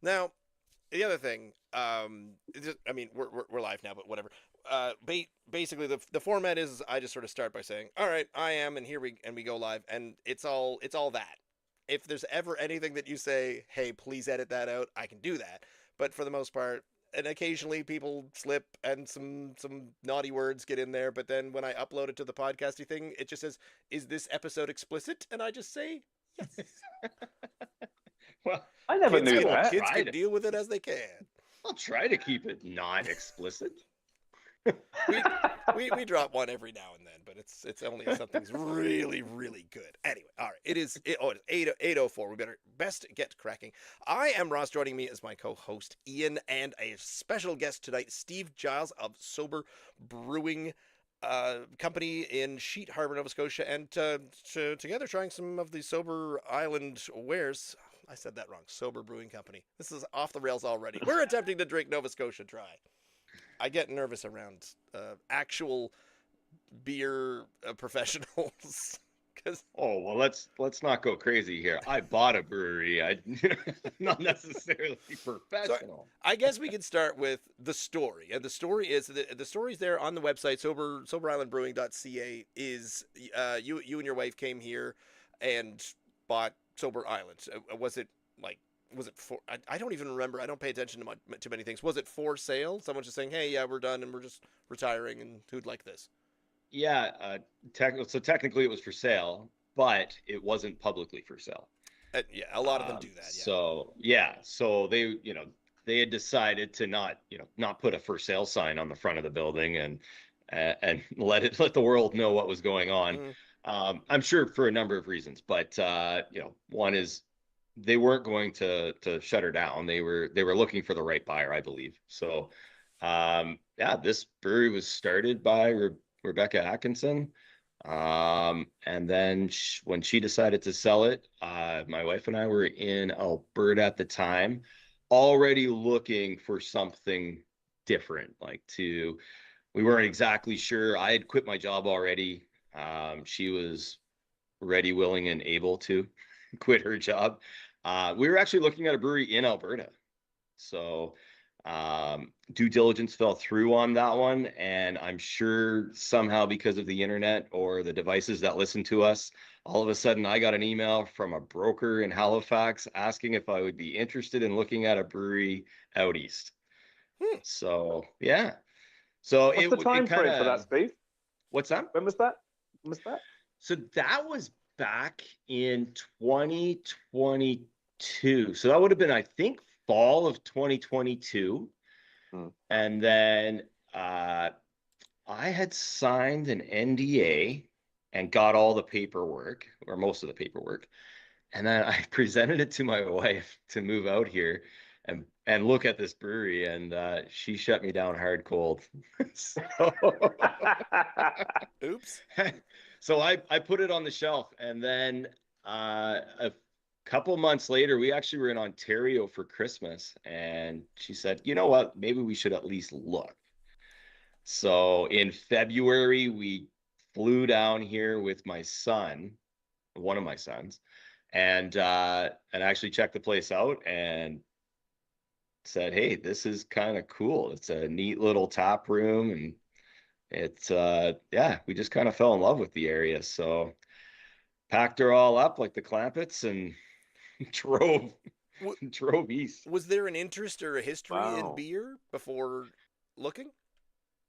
Now, the other thing, I mean, we're live now, but whatever. Basically, the format is I just sort of start by saying, "All right, I am," and we go live, and it's all that. If there's ever anything that you say, "Hey, please edit that out," I can do that. But for the most part, and occasionally people slip and some naughty words get in there. But then when I upload it to the podcasty thing, it just says, "Is this episode explicit?" And I just say, "Yes." Well, I never Kids knew can that. kids can deal with it as they can. I'll try to keep it not explicit. We drop one every now and then, but it's only if something's really really good. Anyway, all right, it's 8:04. We better best get cracking. I am Ross. Joining me is my co-host Ian and a special guest tonight, Steve Giles of Sober Brewing company in Sheet Harbour, Nova Scotia, and together trying some of the Sober Island wares. I said that wrong. Sober Brewing Company. This is off the rails already. We're attempting to drink Nova Scotia dry. I get nervous around actual beer professionals because Oh well, let's not go crazy here. I bought a brewery. I not necessarily professional. I guess we can start with the story, and the story is the story's there on the website soberislandbrewing.ca. Is you and your wife came here and bought Sober Island? Was it like? Was it for? I don't even remember. I don't pay attention to many things. Was it for sale? Someone just saying, "Hey, yeah, we're done and we're just retiring, and who'd like this?" Yeah, so technically it was for sale, but it wasn't publicly for sale. Yeah, a lot of them do that. Yeah. So they, they had decided to not put a for sale sign on the front of the building and let the world know what was going on. Mm. I'm sure for a number of reasons, but one is they weren't going to shut her down. They were looking for the right buyer, I believe. So yeah, this brewery was started by Rebecca Atkinson. And then when she decided to sell it, my wife and I were in Alberta at the time, already looking for something different. We weren't exactly sure. I had quit my job already. She was ready, willing, and able to quit her job. We were actually looking at a brewery in Alberta. So due diligence fell through on that one, and I'm sure somehow because of the internet or the devices that listen to us, all of a sudden I got an email from a broker in Halifax asking if I would be interested in looking at a brewery out east. So yeah, so What's the time frame for that, Steve? What's that? When was that? So that was back in 2022. So that would have been, I think, fall of 2022. And then I had signed an NDA and got all the paperwork, or most of the paperwork. And then I presented it to my wife to move out here and look at this brewery, and she shut me down hard cold. So, Oops. So I put it on the shelf, and then a couple months later, we actually were in Ontario for Christmas, and she said, "You know what? Maybe we should at least look." So in February, we flew down here with my son, one of my sons, and actually checked the place out and said, "Hey, this is kind of cool. It's a neat little tap room, and it's yeah, we just kind of fell in love with the area." So packed her all up like the Clampets and drove east. Was there an interest or a history in Wow. beer before looking?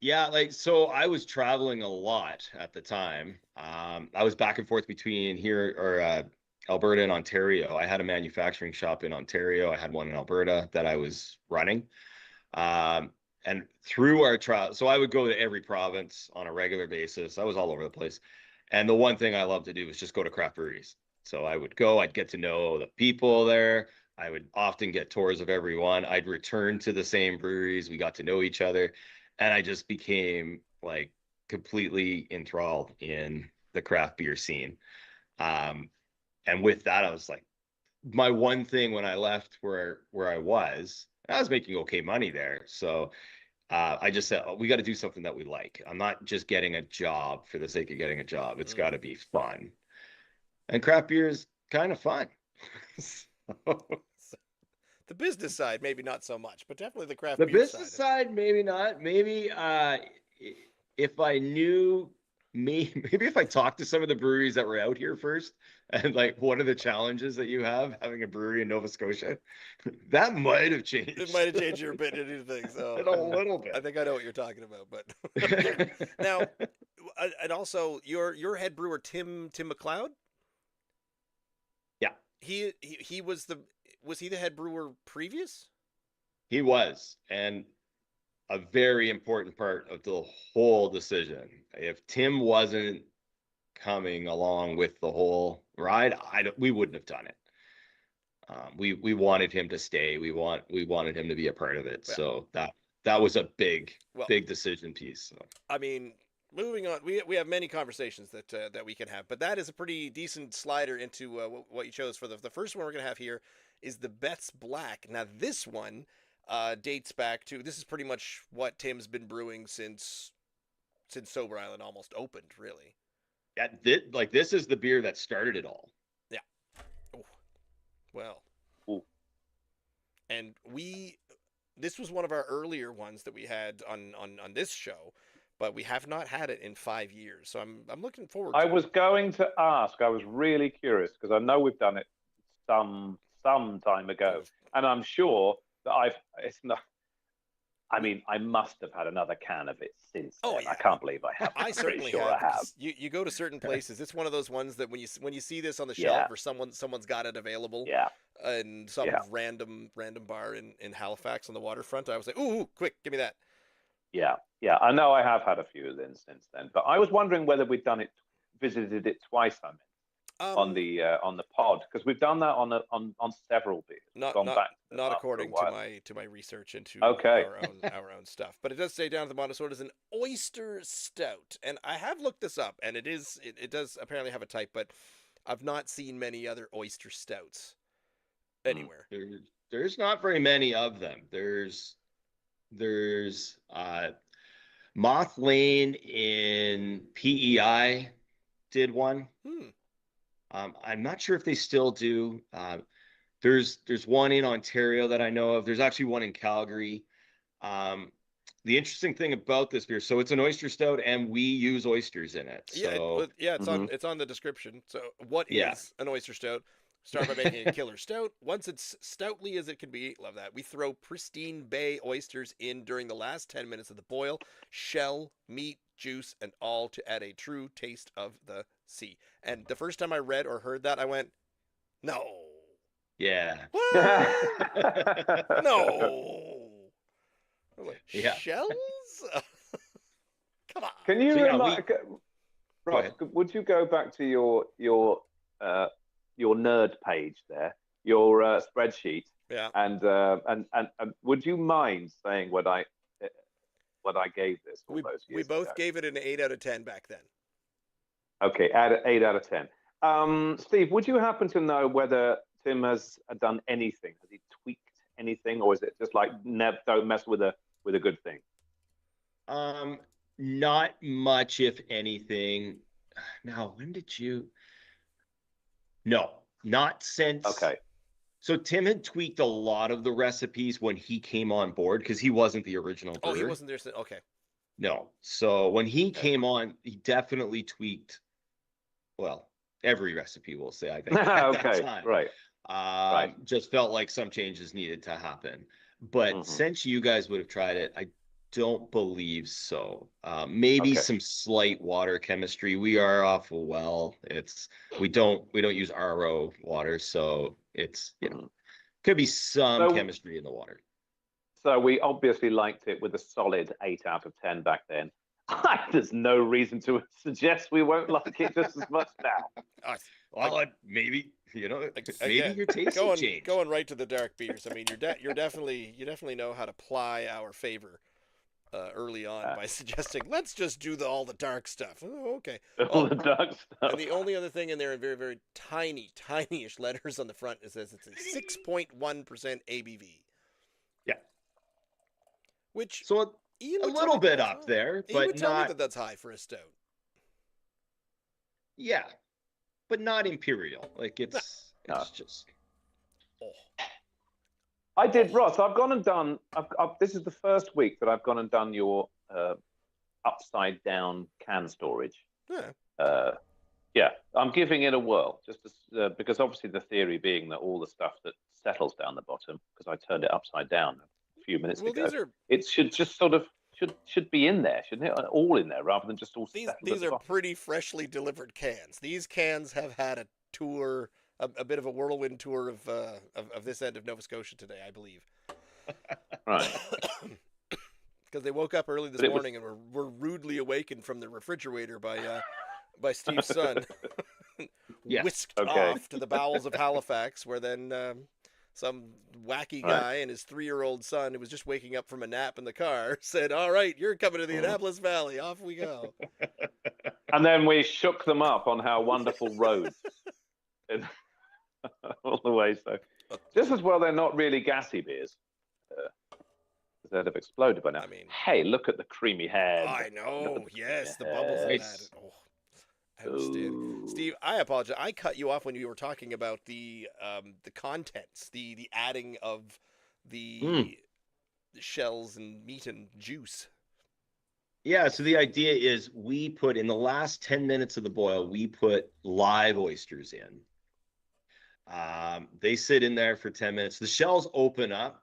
Yeah, so I was traveling a lot at the time. I was back and forth between here or Alberta and Ontario. I had a manufacturing shop in Ontario. I had one in Alberta that I was running. And through our trial, so I would go to every province on a regular basis. I was all over the place. And the one thing I love to do was just go to craft breweries. So I would go, I'd get to know the people there. I would often get tours of everyone. I'd return to the same breweries. We got to know each other. And I just became like completely enthralled in the craft beer scene. And with that, I was like, my one thing when I left where I was making okay money there. So I just said, oh, we got to do something that we like. I'm not just getting a job for the sake of getting a job. It's got to be fun. And craft beer is kind of fun. The business side, maybe not so much, but definitely the craft The beer business side. side, maybe not. Maybe if I knew maybe if I talked to some of the breweries that were out here first, and like what are the challenges that you have having a brewery in Nova Scotia, that might have It might changed have changed your opinion into things. Oh, a little I bit. think I know what you're talking about. But now, and also your head brewer Tim McLeod. Yeah, He was he the head brewer previous? he was, and a very important part of the whole decision. If Tim wasn't coming along with the whole ride, we wouldn't have done it. We wanted him to stay. We wanted him to be a part of it. Yeah. So that was a Well, big decision piece. So. I mean, moving on, we have many conversations that we can have, but that is a pretty decent slider into what you chose for the first one we're gonna have here is the Beth's Black. Now this one dates back to this is pretty much what Tim's been brewing since Sober Island almost opened, really. Yeah, this is the beer that started it all. Yeah. Oh, well. Ooh. And this was one of our earlier ones that we had on this show, but we have not had it in 5 years. So I'm looking forward to I it. was going to ask. I was really curious because I know we've done it some time ago, and I'm sure that It's not. I mean, I must have had another can of it since then. Oh, yeah. I can't believe I have. I I'm certainly pretty sure have. I have. You go to certain places. It's one of those ones that when you see this on the Yeah. shelf or someone's got it available Yeah. in some Yeah. random bar in Halifax on the waterfront, I was like, ooh, quick, give me that. Yeah. Yeah. I know I have had a few then since then, but I was wondering whether we'd visited it twice. I mean, on the pod because we've done that on several beers. Not Gone not back to them not after a according while. to my research into Okay. our own stuff, but it does say down at the bottom. So it is an oyster stout, and I have looked this up, and it does apparently have a type, but I've not seen many other oyster stouts anywhere. There's not very many of them. There's Moth Lane in PEI did one. I'm not sure if they still do. There's one in Ontario that I know of. There's actually one in Calgary. The interesting thing about this beer, so it's an oyster stout, and we use oysters in it. So it's on the description. So what is an oyster stout? Start by making a killer stout. Once it's stoutly as it can be, love that. We throw pristine bay oysters in during the last 10 minutes of the boil. Shell, meat, juice, and all to add a true taste of the sea. And the first time I read or heard that, I went, no. Yeah. What? No. I was like, shells? Come on. Can you Ross, would you go back to your nerd page there, your spreadsheet? Yeah. And would you mind saying what I gave this all those years We both ago? gave it an 8 out of 10 back then. Okay, 8 out of 10. Steve, would you happen to know whether Tim has done anything? Has he tweaked anything, or is it just like don't mess with a good thing? Not much, if anything. Now, when did you? No, not since. Okay. So Tim had tweaked a lot of the recipes when he came on board because he wasn't the original brewer. Oh, he wasn't there. Okay. No. So when he came on, he definitely tweaked, well, every recipe, we'll say, I think. Okay, right. Just felt like some changes needed to happen. But since you guys would have tried it, I don't believe so. Maybe some slight water chemistry. We are off a well. We don't use RO water, so it's could be some chemistry in the water. So we obviously liked it with a solid 8 out of 10 back then. There's no reason to suggest we won't like it just as much now. Well, maybe maybe your taste will change. Going right to the dark beers. I mean, you definitely know how to ply our favor early on by suggesting let's just do all the dark stuff. Oh, okay. All the dark stuff. And the only other thing in there in very, very tiny-ish letters on the front, it says it's a 6.1% ABV. Yeah. Which a little bit up there, but would tell me that's high for a stout. Yeah, but not imperial. Like it's just. I did, Ross. I've gone and done. This is the first week that I've gone and done your upside down can storage. Yeah. Yeah, I'm giving it a whirl, just because obviously the theory being that all the stuff that settles down the bottom, because I turned it upside down a few minutes ago, it should just sort of should be in there, shouldn't it? All in there, rather than just all settled at These the are bottom. pretty freshly delivered cans. These cans have had a tour, a bit of a whirlwind tour of this end of Nova Scotia today, I believe. Right. Because they woke up early this morning and were rudely awakened from the refrigerator by Steve's son, whisked off to the bowels of Halifax, where then some wacky guy and his 3-year-old son, who was just waking up from a nap in the car, said, "All right, you're coming to the Annapolis Valley. Off we go." And then we shook them up on how wonderful roads all the way. So just as well, they're not really gassy beers. They'd have exploded by now. I mean, hey, look at the creamy head. I know. Yes, the bubbles in that. Oh. Outstanding. Steve, I apologize. I cut you off when you were talking about the contents, the adding of the shells and meat and juice. Yeah, so the idea is we put in the last 10 minutes of the boil, we put live oysters in. They sit in there for 10 minutes. The shells open up.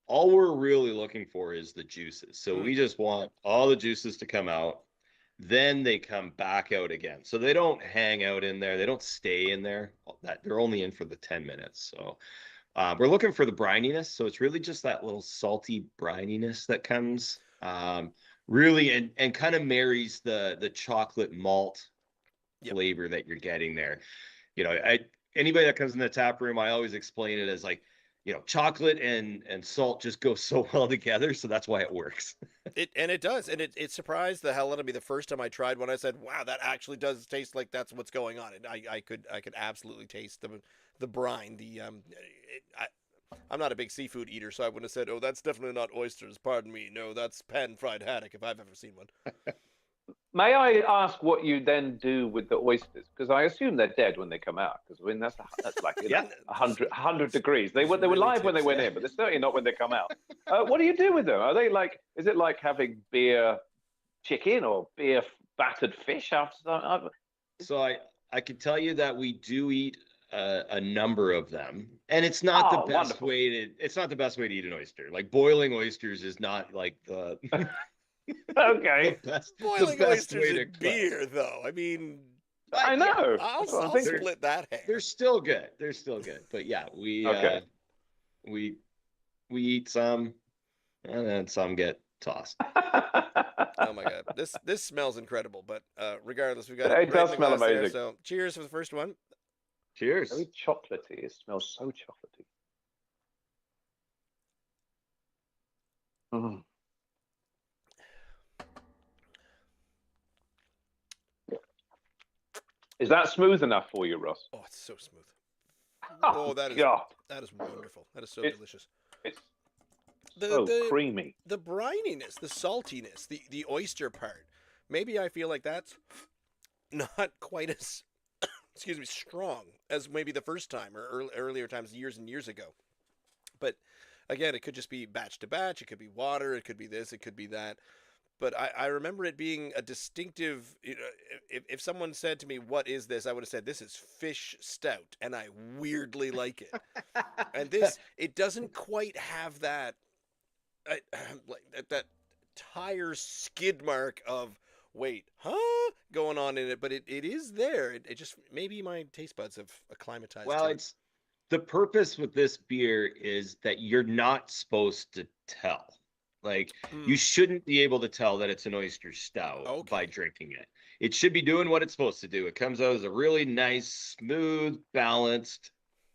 All we're really looking for is the juices. So we just want all the juices to come out. Then they come back out again. So they don't hang out in there. They don't stay in there. They're only in for the 10 minutes. So we're looking for the brininess. So it's really just that little salty brininess that comes really and kind of marries the chocolate malt flavor that you're getting there. You know, anybody that comes in the tap room, I always explain it as like, you know, chocolate and salt just go so well together, so that's why it works. It does, and it surprised the hell out of me the first time I tried one. I said, "Wow, that actually does taste like that's what's going on." And I could absolutely taste the brine. I'm not a big seafood eater, so I wouldn't have said, "Oh, that's definitely not oysters." Pardon me. No, that's pan-fried haddock if I've ever seen one. May I ask what you then do with the oysters? Because I assume they're dead when they come out. Because I mean that's like 100 degrees. They were really live when they went in, but they're certainly not when they come out. What do you do with them? Are they like? Is it like having beer chicken or beer battered fish after? So I can tell you that we do eat a number of them, and it's not the best way to. It's not the best way to eat an oyster. Like boiling oysters is not like the. Okay. Boiling oysters in beer, though. I mean, I know. I'll split that hair. They're still good. They're still good. But yeah, we eat some, and then some get tossed. Oh my god, this smells incredible. But regardless, we've got it does smell amazing. There, so cheers for the first one. Cheers. Very chocolatey. It smells so chocolatey. Mm. Is that smooth enough for you, Ross? Oh, it's so smooth. Oh, that is wonderful. That is so delicious. It's so creamy. The brininess, the saltiness, the oyster part. Maybe I feel like that's not quite as strong as maybe the first time or earlier times, years and years ago. But again, it could just be batch to batch. It could be water. It could be this. It could be that. But I remember it being a distinctive, you know, if someone said to me, "What is this?" I would have said, "This is fish stout," and I weirdly like it. And this, it doesn't quite have that, like that tire skid mark of, wait, going on in it, but it is there. It just, maybe my taste buds have acclimatized. Well, it's the purpose with this beer is that you're not supposed to tell. Like, you shouldn't be able to tell that it's an oyster stout by drinking it. It should be doing what it's supposed to do. It comes out as a really nice, smooth, balanced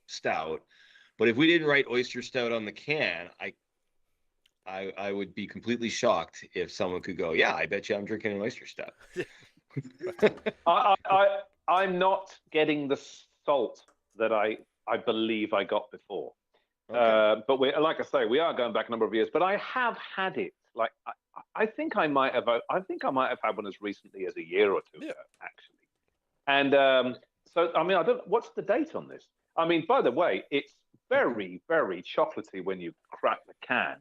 stout. But if we didn't write oyster stout on the can, I would be completely shocked if someone could go, "Yeah, I bet you I'm drinking an oyster stout." I'm not getting the salt that I believe I got before. Okay. But like I say, we are going back a number of years. But I have had it. Like I think I might have had one as recently as a year or two ago, actually. And so I mean, what's the date on this? I mean, by the way, it's very, very chocolatey when you crack the can.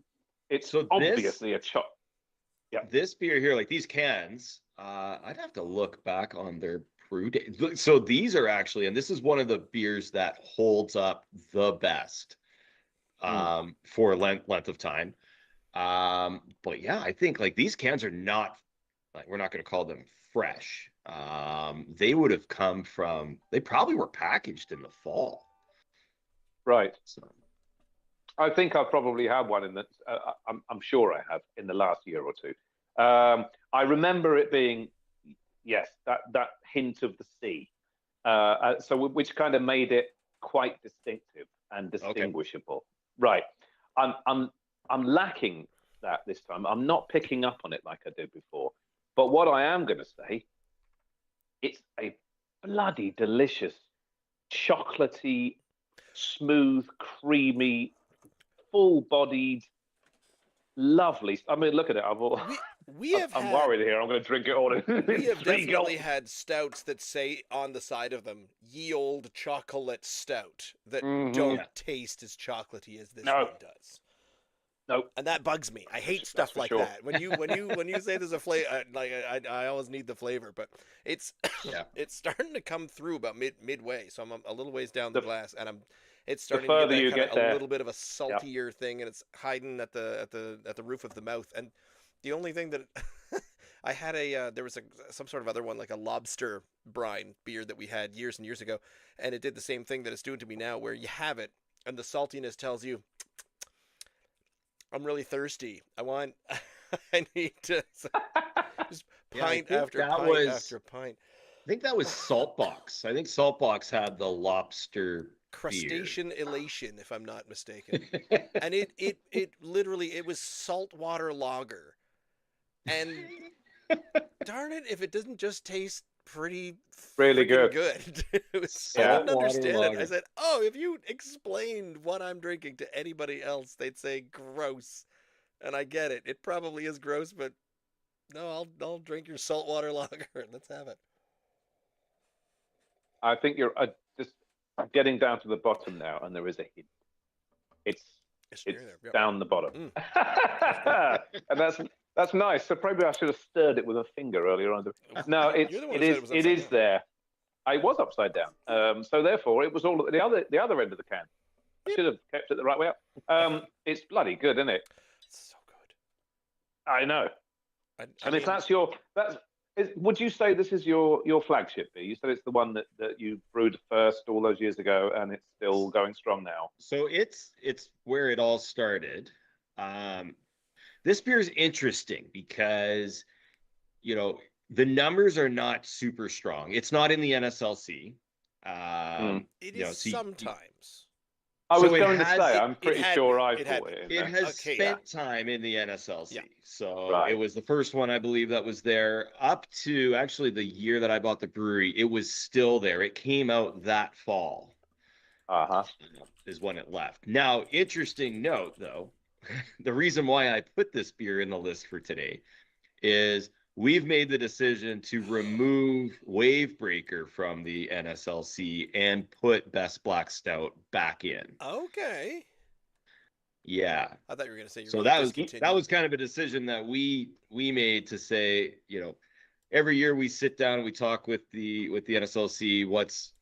It's So obviously a choc. Yeah. this beer here, like these cans, I'd have to look back on their brew date. So these are actually, and this is one of the beers that holds up the best for length of time. But yeah, I think like these cans are not, like, we're not going to call them fresh. They would have come from, they probably were packaged in the fall. Right. So I think I've probably had one in the. I'm sure I have in the last year or two. I remember it being, yes, that hint of the sea. So which kind of made it quite distinctive and distinguishable. Okay. Right. I'm lacking that this time. I'm not picking up on it like I did before. But what I am going to say, it's a bloody delicious, chocolatey, smooth, creamy, full-bodied, lovely. I mean, look at it. I'm worried here. I'm going to drink it all in. We have definitely had stouts that say on the side of them, "Ye old chocolate stout," that don't taste as chocolatey as this one does. Nope. And that bugs me. I hate stuff like that. When you say there's a flavor, like I always need the flavor, but it's it's starting to come through about midway. So I'm a little ways down the glass, and it's starting to get a little bit of a saltier thing, and it's hiding at the roof of the mouth. And the only thing that I had there was some sort of other one, like a lobster brine beer that we had years and years ago, and it did the same thing that it's doing to me now, where you have it and the saltiness tells you, I'm really thirsty. I need to just pint after pint after pint. I think that was Saltbox. I think Saltbox had the lobster Crustacean Elation, if I'm not mistaken. And it literally, it was saltwater lager. And darn it, if it doesn't just taste really good. It was, I didn't understand it. I said, oh, if you explained what I'm drinking to anybody else, they'd say gross. And I get it. It probably is gross, but no, I'll drink your saltwater lager. Let's have it. I think you're just getting down to the bottom now, and there is a hint. It's down the bottom. And that's nice. So probably I should have stirred it with a finger earlier on. No, it is there. I was upside down. So therefore, it was all at the other end of the can. I should have kept it the right way up. It's bloody good, isn't it? It's so good. I know. And if that's would you say this is your flagship beer? You said it's the one that you brewed first all those years ago, and it's still going strong now. So it's where it all started. This beer is interesting because, the numbers are not super strong. It's not in the NSLC. It is sometimes. I was going to say, I'm pretty sure I thought it. It has spent time in the NSLC. Yeah. So it was the first one, I believe, that was there up to actually the year that I bought the brewery. It was still there. It came out that fall. Is when it left. Now, interesting note, though, the reason why I put this beer in the list for today is we've made the decision to remove Wavebreaker from the NSLC and put Best Black Stout back in. Okay. Yeah. I thought you were going to say. So that was kind of a decision that we made to say, every year we sit down and we talk with the NSLC. What's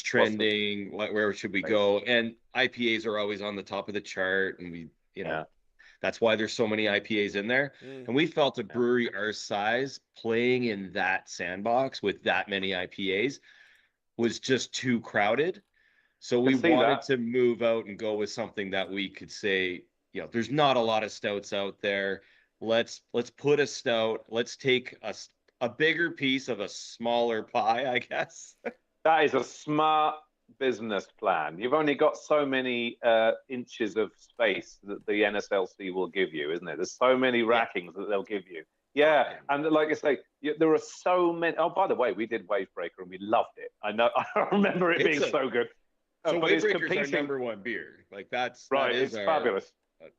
trending? Where should we go? And IPAs are always on the top of the chart, and that's why there's so many IPAs in there. And we felt a brewery our size playing in that sandbox with that many IPAs was just too crowded. So we wanted to move out and go with something that we could say, there's not a lot of stouts out there. Let's put a stout. Let's take a bigger piece of a smaller pie, I guess. That is a smart business plan. You've only got so many inches of space that the NSLC will give you, isn't it? There's so many rackings that they'll give you. Yeah, and like I say, there are so many. Oh, by the way, we did Wavebreaker and we loved it. I know. I remember it being so good. So Wavebreaker's our number one beer. Like that's right. It's fabulous.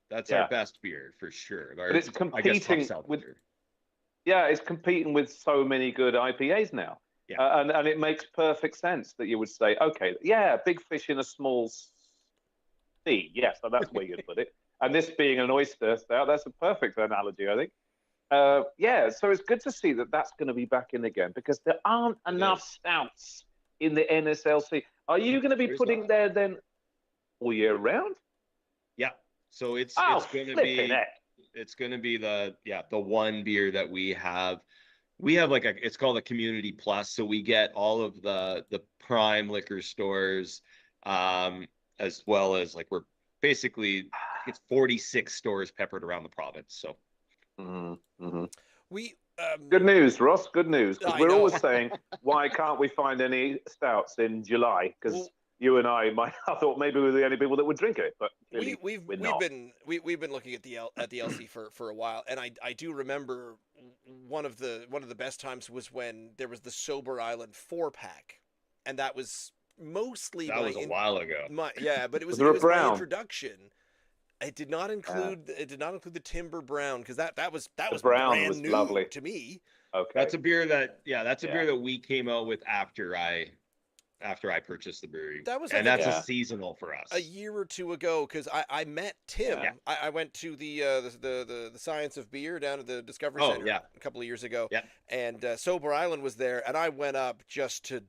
That's our best beer for sure. But it's competing with. Yeah, it's competing with so many good IPAs now. Yeah. And it makes perfect sense that you would say, okay, big fish in a small sea. Yes, so that's where you'd put it. And this being an oyster stout, that's a perfect analogy, I think. Yeah, so it's good to see that that's going to be back in again because there aren't enough stouts in the NSLC. Are you going to be putting there then all year round? Yeah. So it's going to flipping be heck. it's going to be the one beer that we have. We have like it's called a community plus. So we get all of the prime liquor stores, as well as like we're basically it's 46 stores peppered around the province. So We good news, Ross. Good news, because I we're know. always saying, why can't we find any stouts in July? Because you and I thought maybe we were the only people that would drink it, but clearly we've not. been looking at the LC for a while, and I do remember one of the best times was when there was the Sober Island 4-pack, and that was mostly that was a while ago. But it was there a my brown? Introduction. It did not include the Timber Brown because that was brown brand was new lovely to me. Okay, That's a beer that beer that we came out with after I purchased the brewery. That was that's a seasonal for us. A year or two ago, because I met Tim. Yeah. I went to the Science of Beer down at the Discovery Center a couple of years ago. Yeah. And Sober Island was there, and I went up just to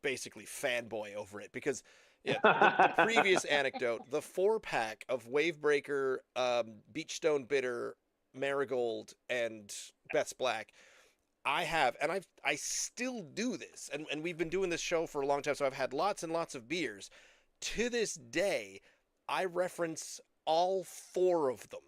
basically fanboy over it because the previous anecdote, the 4-pack of Wavebreaker, Beachstone Bitter, Marigold, and Beth's Black. I still do this, and we've been doing this show for a long time, so I've had lots and lots of beers. To this day, I reference all 4 of them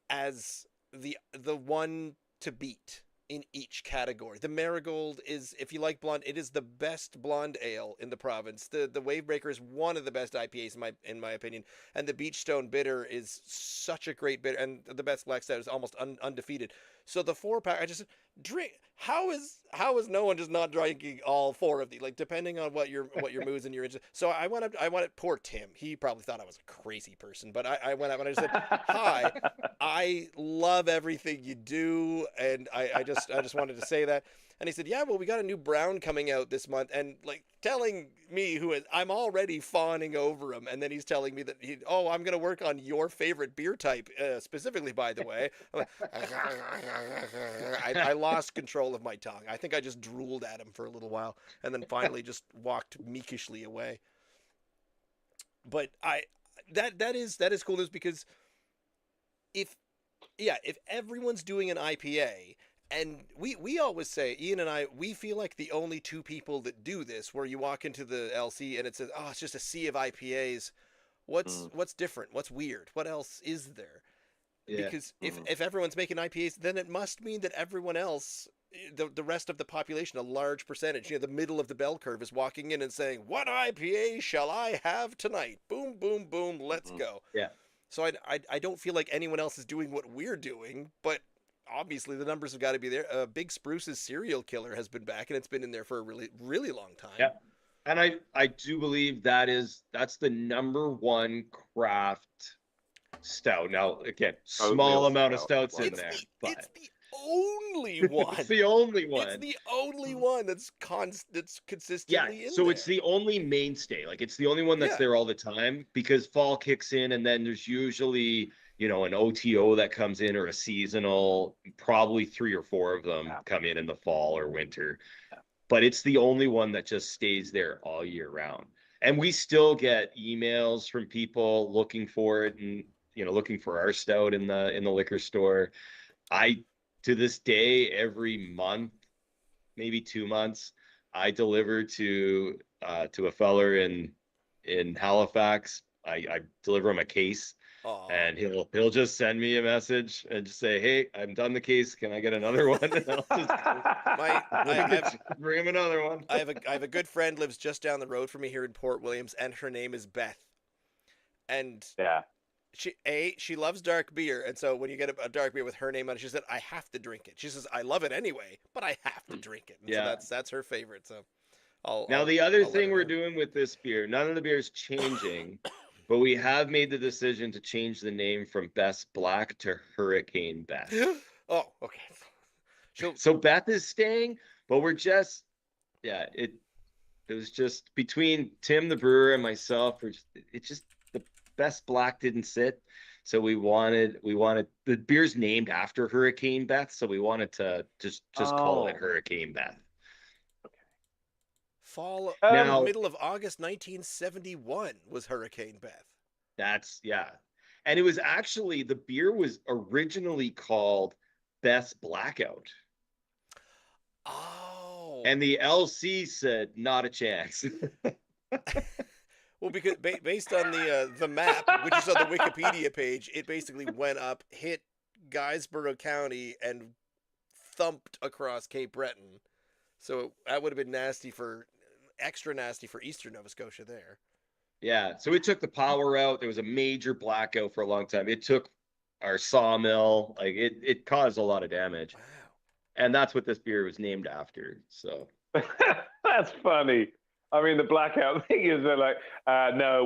as the one to beat in each category. The Marigold is, if you like blonde, it is the best blonde ale in the province. The Wavebreaker is one of the best IPAs in my opinion, and the Beachstone Bitter is such a great bitter, and the Best Black Stout is almost undefeated. So the 4-pack, I just drink. How is no one just not drinking all 4 of these? Like depending on what your moods and your interest. So I went up. Poor Tim. He probably thought I was a crazy person, but I went up and I just said, "Hi, I love everything you do," and I just wanted to say that. And he said, "Yeah, well, we got a new brown coming out this month," and like telling me I'm already fawning over him, and then he's telling me that I'm going to work on your favorite beer type specifically. By the way, I'm like, I lost control of my tongue. I think I just drooled at him for a little while, and then finally just walked meekishly away. But that is cool news because if everyone's doing an IPA. And we always say, Ian and I, we feel like the only 2 people that do this, where you walk into the LC and it says, it's just a sea of IPAs. What's different? What's weird? What else is there? Yeah. Because if everyone's making IPAs, then it must mean that everyone else, the rest of the population, a large percentage, the middle of the bell curve, is walking in and saying, "What IPA shall I have tonight? Boom, boom, boom, let's go." Yeah. So I don't feel like anyone else is doing what we're doing, but obviously the numbers have got to be there. Big Spruce's Serial Killer has been back, and it's been in there for a really, really long time. Yeah. And I do believe that's the number 1 craft stout. Now, again, small amount of stouts in there. But it's the only one. It's the only one. It's the only one that's consistently in so there. It's the only mainstay. Like it's the only one that's there all the time because fall kicks in, and then there's usually an OTO that comes in or a seasonal, probably 3 or 4 of them come in the fall or winter. But it's the only one that just stays there all year round. And we still get emails from people looking for it and, looking for our stout in the liquor store. To this day, every month, maybe 2 months, I deliver to a feller in Halifax. I deliver him a case. Aww. And he'll just send me a message and just say, "Hey, I'm done the case. Can I get another one?" And I'll just bring him another one. I have a good friend lives just down the road from me here in Port Williams, and her name is Beth. And she loves dark beer, and so when you get a dark beer with her name on it, she said, "I have to drink it." She says, "I love it anyway, but I have to drink it." And so that's her favorite. So the other thing we're doing with this beer, none of the beer is changing. But we have made the decision to change the name from Best Black to Hurricane Beth. Oh, okay. So Beth is staying, but we're just, it was just between Tim the brewer and myself. Best Black didn't sit. So we wanted the beer's named after Hurricane Beth. So we wanted to just call it Oh, Hurricane Beth. Fall, Now middle of August 1971 was Hurricane Beth. that's, yeah. And it was actually, the beer was originally called Beth's Blackout. Oh. And the LC said, not a chance. Well, because based on the map, which is on the Wikipedia page, it basically went up, hit Guysborough County, and thumped across Cape Breton. So that would have been extra nasty for Eastern Nova Scotia there. Yeah. So it took the power out. There was a major blackout for a long time. It took our sawmill. Like it caused a lot of damage. Wow. And that's what this beer was named after. So that's funny. I mean, the blackout thing is they're like, no,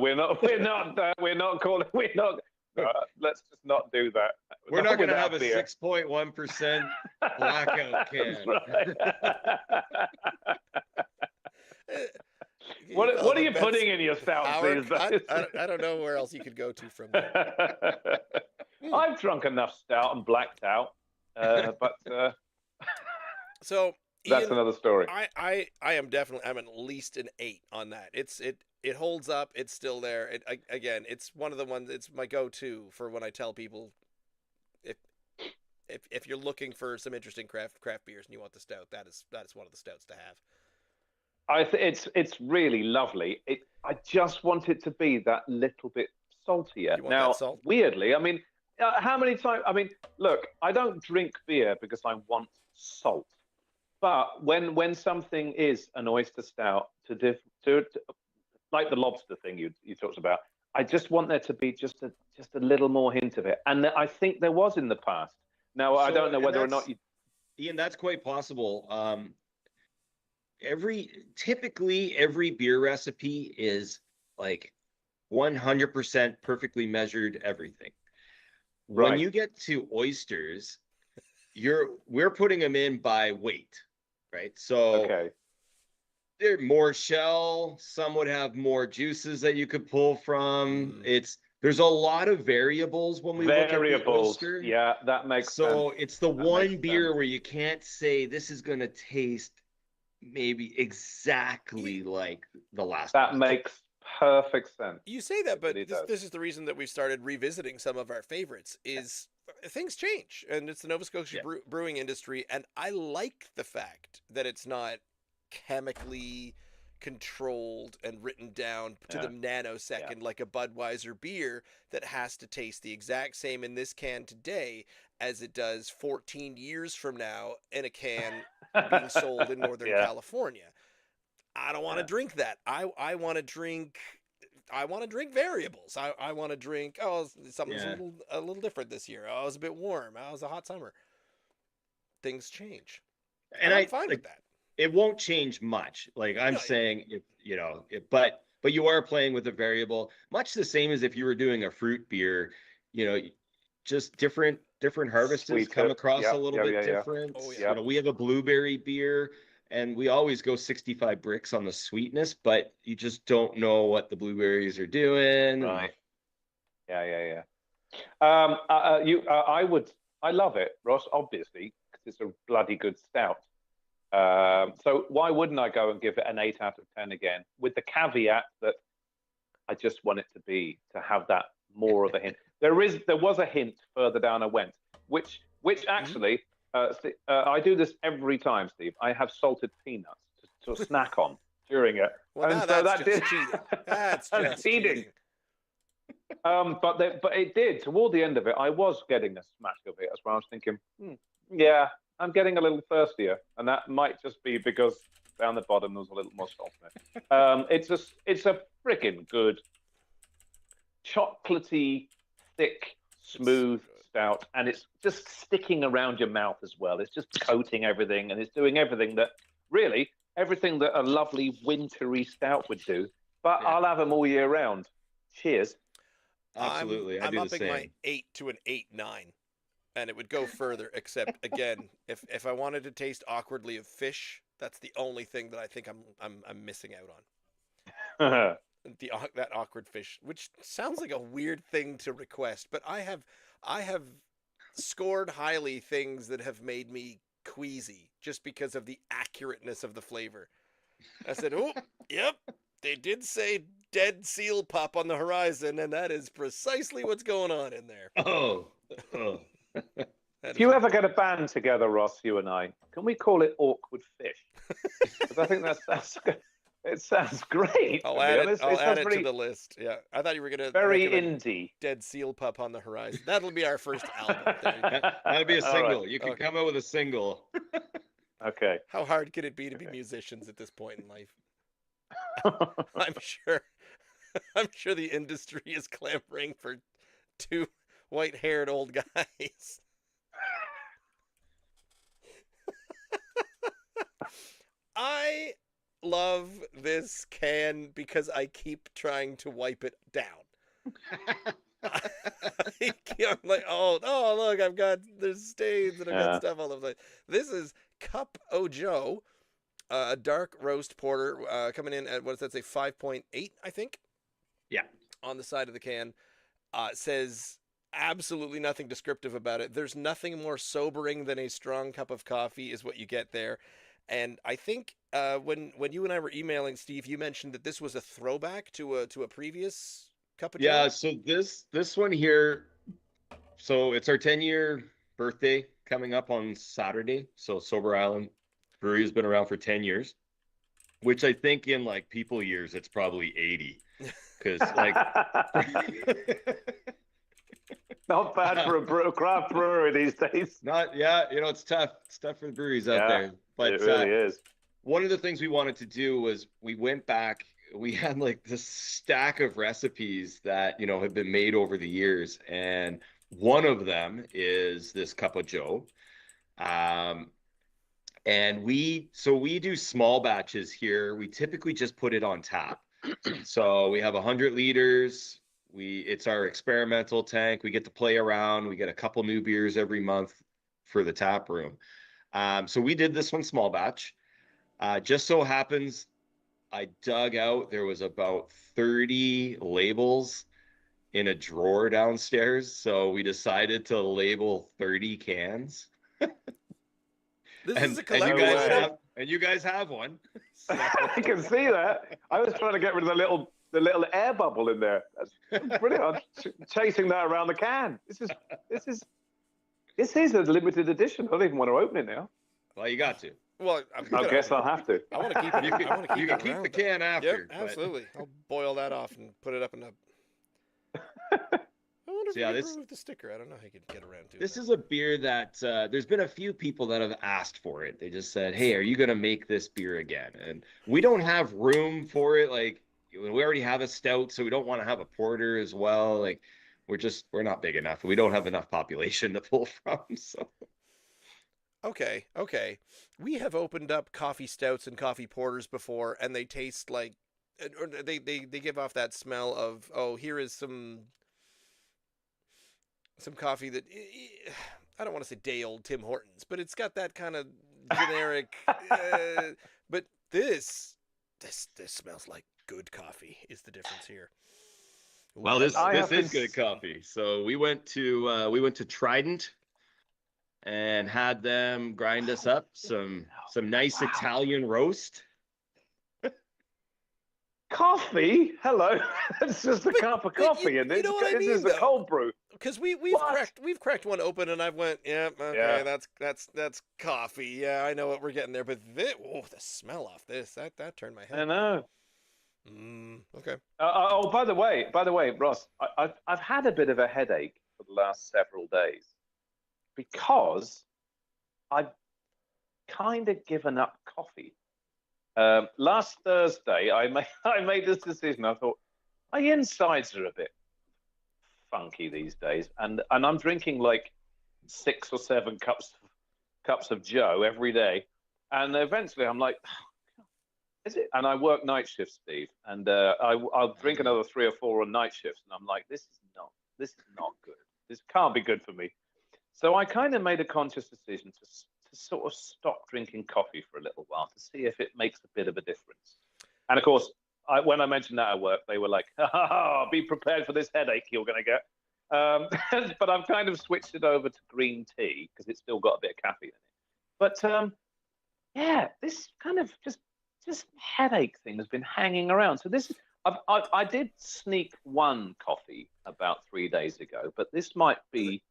let's just not do that. we're not going to have a 6.1% blackout can. What are you putting in your stout? I don't know where else you could go to from there. I've drunk enough stout and blacked out, but so that's Ian, another story. I'm at least an 8 on that. It holds up. It's still there. Again, it's one of the ones. It's my go-to for when I tell people if you're looking for some interesting craft beers and you want the stout, that is one of the stouts to have. It's really lovely. I just want it to be that little bit saltier. You want Now, that salt? weirdly, I mean, how many times? I mean, look, I don't drink beer because I want salt. But when something is an oyster stout to like the lobster thing you talked about, I just want there to be just a little more hint of it, and I think there was in the past. Now I don't know whether or not you, Ian, that's quite possible. Typically every beer recipe is like 100% perfectly measured everything. right. When you get to oysters, we're putting them in by weight, right? So Okay. they're more shell, some would have more juices that you could pull from. There's a lot of variables when we look at the oyster. Yeah, that makes sense. So it's the one beer where you can't say this is going to taste maybe exactly like the last That one. makes perfect sense. You say that, but It this is the reason that we've started revisiting some of our favorites. Is things change, and it's the Nova Scotia brewing industry, and I like the fact that it's not chemically controlled and written down to the nanosecond like a Budweiser beer that has to taste the exact same in this can today as it does 14 years from now in a can being sold in Northern California. I don't want to drink that. I want to drink variables. I want to drink something's a little different this year. Oh, it was a bit warm. Oh, it was a hot summer. Things change. And I'm fine with that. It won't change much. Like I'm saying, but you are playing with a variable, much the same as if you were doing a fruit beer, just different harvests come across a little bit different. Oh, yeah. We have a blueberry beer and we always go 65 bricks on the sweetness, but you just don't know what the blueberries are doing. Right. Yeah. I love it, Ross, obviously, because it's a bloody good stout. So why wouldn't I go and give it an 8 out of 10 again, with the caveat that I just want it to have that more of a hint. There was a hint further down I went, which actually I do this every time, Steve. I have salted peanuts to snack on during it. Well, and so that did cheating. That's just cheating. But it did. Toward the end of it, I was getting a smack of it. That's why I was thinking, yeah, I'm getting a little thirstier, and that might just be because down the bottom there's a little more salt in it. It's a freaking good, chocolatey, thick, smooth stout, and it's just sticking around your mouth as well. It's just coating everything, and it's doing everything that a lovely wintry stout would do. But I'll have them all year round. Cheers. Absolutely, I'm upping my 8 to an 8.9. And it would go further, except again, if I wanted to taste awkwardly of fish, that's the only thing that I think I'm missing out on. that awkward fish, which sounds like a weird thing to request, but I have scored highly things that have made me queasy just because of the accurateness of the flavor. I said, "Oh, yep, they did say dead seal pup on the horizon, and that is precisely what's going on in there." Oh, oh. If you ever get a band together, Ross, you and I, can we call it Awkward Fish? Because I think that's it sounds great. I'll to add be it. honest. I'll add sounds it very, to the list. Yeah, I thought you were gonna very recommend indie. Dead Seal Pup on the Horizon. That'll be our first album. There you go. That'd be a All single. right. You can Okay. come out with a single. Okay. How hard could it be to be musicians at this point in life? I'm sure. I'm sure the industry is clamoring for two white-haired old guys. I love this can because I keep trying to wipe it down. I'm like, oh, look, there's stains and I've got Yeah. stuff all over the place. This is Cup O' Joe, a dark roast porter, coming in at, what does that say, 5.8, I think? Yeah. On the side of the can. Says absolutely nothing descriptive about it. There's nothing more sobering than a strong cup of coffee is what you get there. And I think when you and I were emailing, Steve, you mentioned that this was a throwback to a previous Cup of Joe. Yeah, so this one here, so it's our 10-year birthday coming up on Saturday. So Sober Island Brewery has been around for 10 years, which I think in like people years, it's probably 80. Because like Not bad for a craft brewery these days. it's tough. It's tough for the breweries out there. But it really is. one of the things we wanted to do was we went back, we had like this stack of recipes that, have been made over the years. And one of them is this Cup of Joe. And we do small batches here. We typically just put it on tap. So we have 100 liters. It's our experimental tank. We get to play around. We get a couple new beers every month for the tap room. So we did this one small batch. Just so happens I dug out, there was about 30 labels in a drawer downstairs. So we decided to label 30 cans. This And, is a and collector's you guys way. have and you guys have one. So, I can see that. I was trying to get rid of the little air bubble in there. That's brilliant. I'm chasing that around the can. This is a limited edition. I don't even want to open it now. well, you got to. Well, I guess I'll have to. I want to keep it. You I want to keep you it can keep around, the though. can after. Yep, but- absolutely. I'll boil that off and put it up in a. I wonder if So, you yeah, can this- remove the sticker. I don't know how you can get around to This it. is a beer that there's been a few people that have asked for it. They just said, "Hey, are you going to make this beer again?" And we don't have room for it. Like we already have a stout, so we don't want to have a porter as well. Like we're not big enough. We don't have enough population to pull from. So Okay. We have opened up coffee stouts and coffee porters before, and they taste like, or they give off that smell of, oh, here is some coffee that I don't want to say day old Tim Hortons, but it's got that kind of generic. But this smells like good coffee. Is the difference here? well, this I have is been- good coffee. So we went to Trident and had them grind us up some nice Wow. Italian roast. Coffee? Hello. That's just a cup of but coffee, you and this, know what I this mean, is a though. cold brew. Because we've What? cracked one open and I've went, yeah, okay, Yeah. that's coffee. Yeah, I know what we're getting there. But the smell off this that turned my I head. know. Okay. By the way, Ross, I've had a bit of a headache for the last several days because I've kind of given up coffee. Last Thursday, I made this decision. I thought my insides are a bit funky these days, and I'm drinking like 6 or 7 cups of Joe every day, and eventually I'm like, is it? And I work night shifts, Steve, and I'll drink another 3 or 4 on night shifts, and I'm like, this is not good. This can't be good for me. So I kind of made a conscious decision to sort of stop drinking coffee for a little while to see if it makes a bit of a difference. And of course, when I mentioned that at work, they were like, "Oh, be prepared for this headache you're going to get." But I've kind of switched it over to green tea because it's still got a bit of caffeine in it. But yeah, this kind of just headache thing has been hanging around. So I did sneak one coffee about 3 days ago, but this might be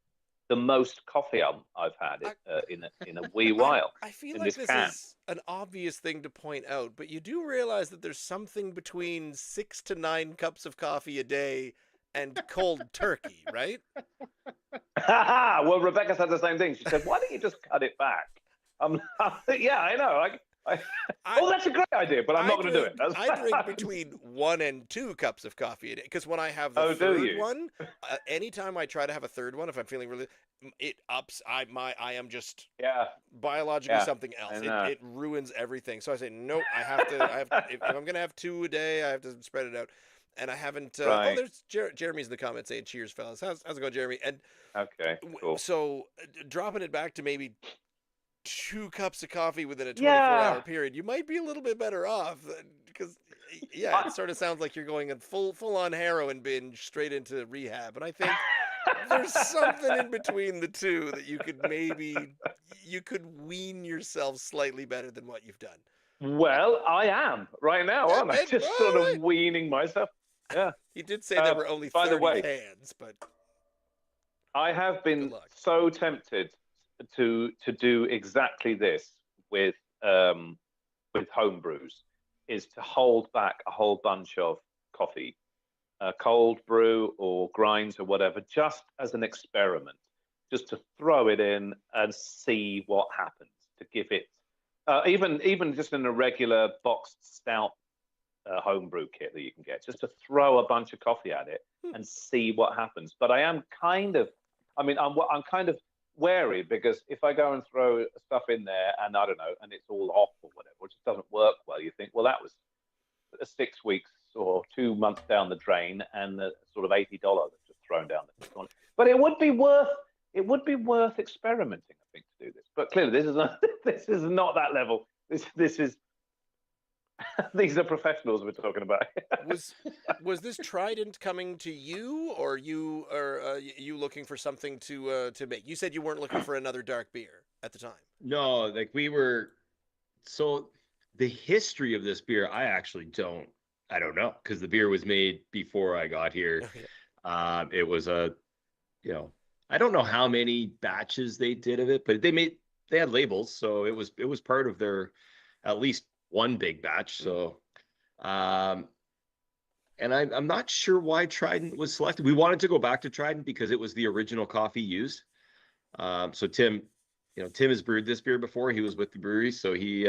the most coffee I've had in a wee while. I feel in like this can. is an obvious thing to point out, but you do realize that there's something between 6 to 9 cups of coffee a day and cold turkey, right? Well, Rebecca said the same thing. She said, "Why don't you just cut it back?" Yeah, I know. That's a great idea, but I'm not going to do it. I drink between 1 and 2 cups of coffee a day because when I have the Oh, do third you? one, anytime I try to have a third one, if I'm feeling really, it ups. I am just Yeah. biologically Yeah, something else. I know. It ruins everything. So I say nope. I have to. If I'm gonna have 2 a day, I have to spread it out. And I haven't. Oh, Right. there's Jeremy's in the comments saying, "Cheers, fellas." How's it going, Jeremy? And Okay, cool. so dropping it back to maybe 2 cups of coffee within a 24-hour period, you might be a little bit better off because, yeah, it sort of sounds like you're going in full on heroin binge straight into rehab. And I think there's something in between the two that you could wean yourself slightly better than what you've done. Well, I am right now, aren't I? Just sort of weaning myself. Yeah. He did say there were only 30 cans, but I have been so tempted to do exactly this with home brews, is to hold back a whole bunch of coffee, cold brew or grinds or whatever, just as an experiment, just to throw it in and see what happens, to give it even just in a regular boxed stout homebrew kit that you can get, just to throw a bunch of coffee at it and see what happens. But I'm kind of wary, because if I go and throw stuff in there and I don't know, and it's all off or whatever, or just doesn't work well, you think, well, that was 6 weeks or 2 months down the drain, and the sort of $80 that's just thrown down the drain. But it would be worth experimenting, I think, to do this. But clearly, this is not that level. This is these are professionals we're talking about. was this Trident coming to you, or you looking for something to make? You said you weren't looking for another dark beer at the time. No, like we were. So the history of this beer, I don't know, because the beer was made before I got here. It was I don't know how many batches they did of it, but they had labels, so it was part of their at least one big batch. So, and I'm not sure why Trident was selected. We wanted to go back to Trident because it was the original coffee used. So Tim has brewed this beer before. He was with the brewery, so he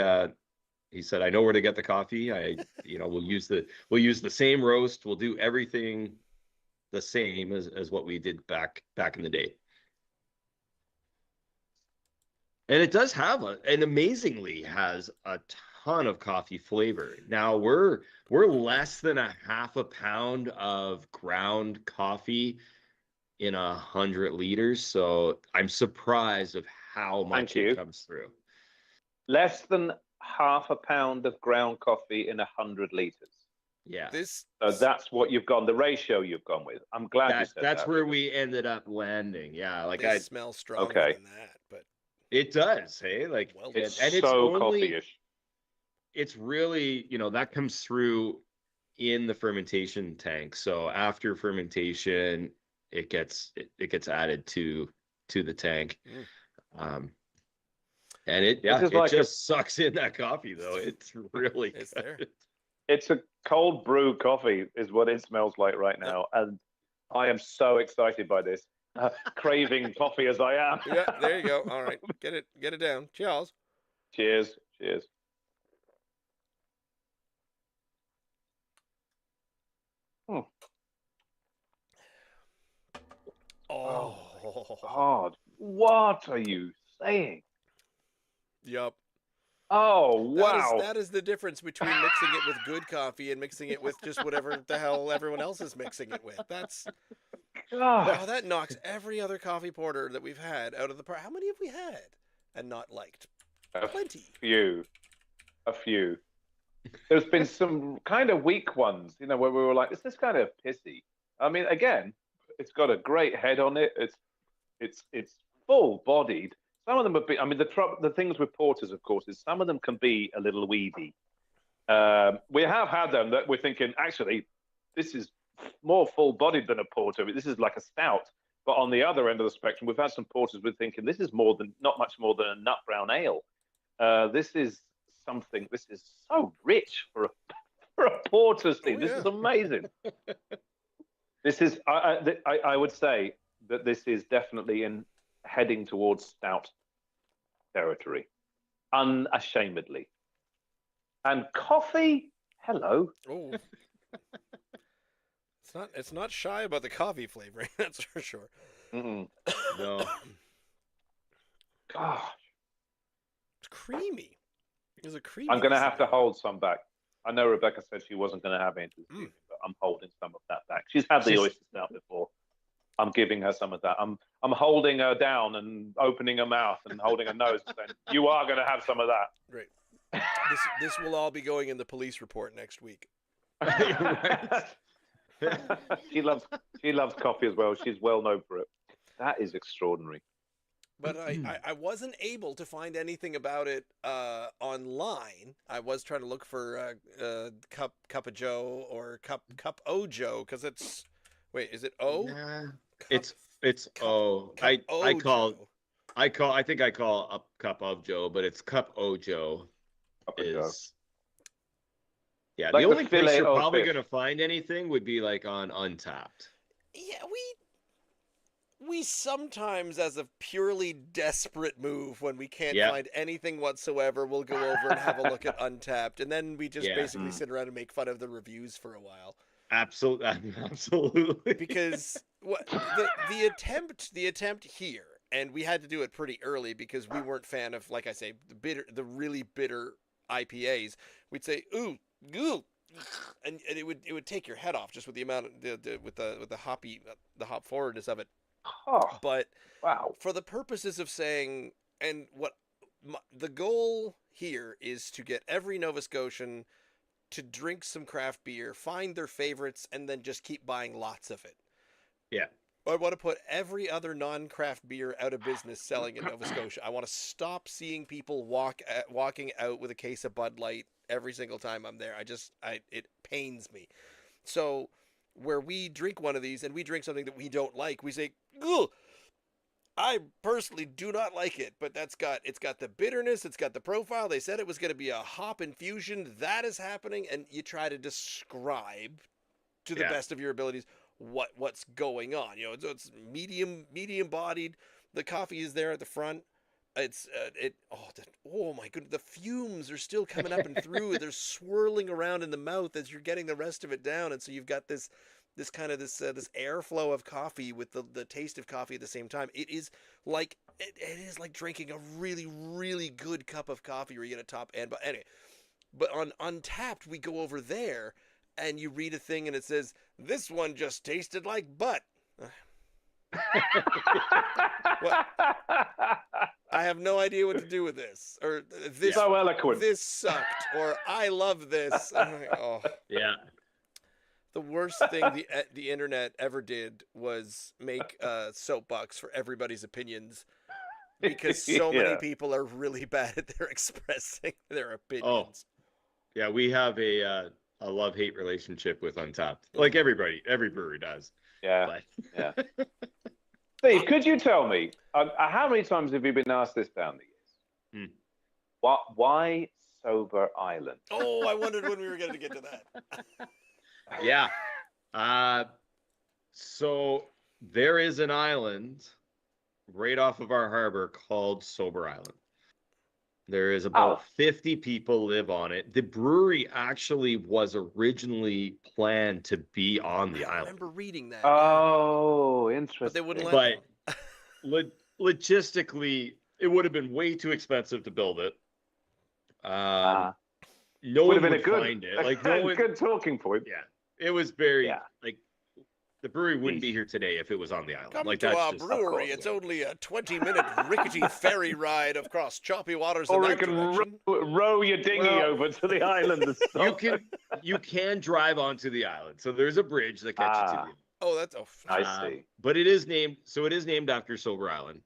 said, "I know where to get the coffee. We'll use the same roast. We'll do everything the same as what we did back in the day." And it does have and amazingly has a ton of coffee flavor. Now we're less than a half a pound of ground coffee in 100 liters. So I'm surprised of how much it comes through. Less than half a pound of ground coffee in 100 liters. Yeah. So that's what you've gone, the ratio you've gone with. I'm glad you said that. That's where we ended up landing. Yeah. Like I smell stronger than that, but it does, hey? Like, it's so coffee-ish. It's really, that comes through in the fermentation tank. So after fermentation, it gets added to the tank. And it just sucks in that coffee, though. It's really good. There. It's a cold brew coffee is what it smells like right now. And I am so excited by this. Craving coffee as I am. Yeah, there you go. All right, get it down. Cheers. Cheers. Oh God, what are you saying? Yup. Oh wow. That is the difference between mixing it with good coffee and mixing it with just whatever the hell everyone else is mixing it with. That's wow, that knocks every other coffee porter that we've had out of the park. How many have we had and not liked? Plenty. A few. There's been some kind of weak ones, where we were like, is this kind of pissy? I mean, again, it's got a great head on it. It's full bodied. Some of them have been. I mean, the things with porters, of course, is some of them can be a little weedy. We have had them that we're thinking, actually, this is more full bodied than a porter. This is like a stout. But on the other end of the spectrum, we've had some porters we're thinking this is not much more than a nut brown ale. This is something. This is so rich for a porter, Steve. This is amazing. This is. I would say that this is definitely heading towards stout territory, unashamedly. And coffee, hello. Oh, it's not shy about the coffee flavoring. That's for sure. Mm-mm. No. Gosh, It's creamy. It's a creamy. I'm going to have to hold some back. I know Rebecca said she wasn't going to have any, but I'm holding some of that back. She's had the oyster stout before. I'm giving her some of that. I'm holding her down and opening her mouth and holding her nose and saying, "You are going to have some of that." Great. This will all be going in the police report next week. She loves coffee as well. She's well known for it. That is extraordinary. But I wasn't able to find anything about it online. I was trying to look for Cup of Joe or Cup O Joe because it's is it O? Nah, Cup, it's O. Cup O I Joe. think I call a Cup of Joe, but it's Cup O Joe. Yeah, Like the only place filet you're of probably fish. gonna find anything would be like on Untapped. Yeah, we sometimes, as a purely desperate move, when we can't find anything whatsoever, we'll go over and have a look at Untapped, and then we just basically sit around and make fun of the reviews for a while. Absolutely. Because the attempt here, and we had to do it pretty early because we weren't fan of, like I say, the really bitter IPAs. We'd say ooh, and it would take your head off just with the amount of with the hop forwardness of it. Oh, but wow. For the purposes of saying, and the goal here is to get every Nova Scotian to drink some craft beer, find their favorites, and then just keep buying lots of it. Yeah. I want to put every other non-craft beer out of business selling in Nova Scotia. I want to stop seeing people walking out with a case of Bud Light every single time I'm there. It pains me. So where we drink one of these and we drink something that we don't like, we say, "Ugh, I personally do not like it," but it's got the bitterness, it's got the profile. They said it was going to be a hop infusion. That is happening, and you try to describe to the best of your abilities what's going on. It's medium bodied. The coffee is there at the front. Oh my goodness, the fumes are still coming up and through. They're swirling around in the mouth as you're getting the rest of it down, and so you've got this airflow of coffee with the taste of coffee at the same time. It is like drinking a really, really good cup of coffee where you get a top and but anyway. But on Untapped, we go over there and you read a thing and it says, "This one just tasted like butt." What? I have no idea what to do with this. Or this so eloquent. This sucked. Or I love this. I'm like, oh. Yeah. The worst thing the internet ever did was make soapbox for everybody's opinions, because so many people are really bad at their expressing their opinions. Oh, yeah, we have a love-hate relationship with Untapped, like every brewery does. Yeah, yeah. Steve, could you tell me how many times have you been asked this down the years? Why Sober Island? Oh, I wondered when we were going to get to that. Yeah. So there is an island right off of our harbor called Sober Island. There is about 50 people live on it. The brewery actually was originally planned to be on the island. I remember reading that. Oh, interesting. But they wouldn't let them. Logistically, it would have been way too expensive to build it. No one would find it. Like, no one, good talking point. Yeah. It was very like the brewery wouldn't be here today if it was on the island. Come Like to that's our just, brewery. It's only a 20-minute rickety ferry ride across choppy waters in Or you that can direction. row your dinghy Well, over to the island and stop. you can drive onto the island. So there's a bridge that gets you to the island. Oh, that's I see. But it is named after Sober Island,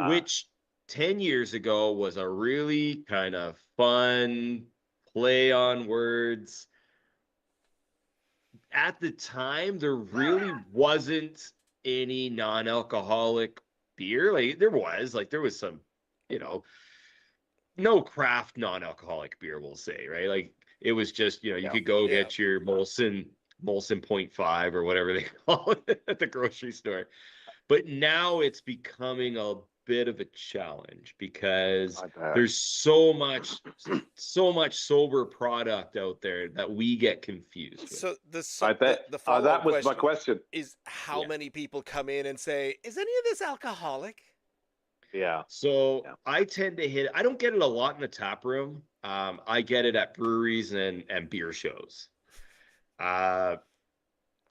which 10 years ago was a really kind of fun play on words. At the time, there really wasn't any non-alcoholic beer. Like there was some, no craft non-alcoholic beer, we'll say, right? Like it was just, you could go get your Molson 0.5 or whatever they call it at the grocery store. But now it's becoming a bit of a challenge because there's so much sober product out there that we get confused with. So I bet the that was my question is how many people come in and say, is any of this alcoholic? Yeah. So I tend to I don't get it a lot in the tap room. I get it at breweries and beer shows.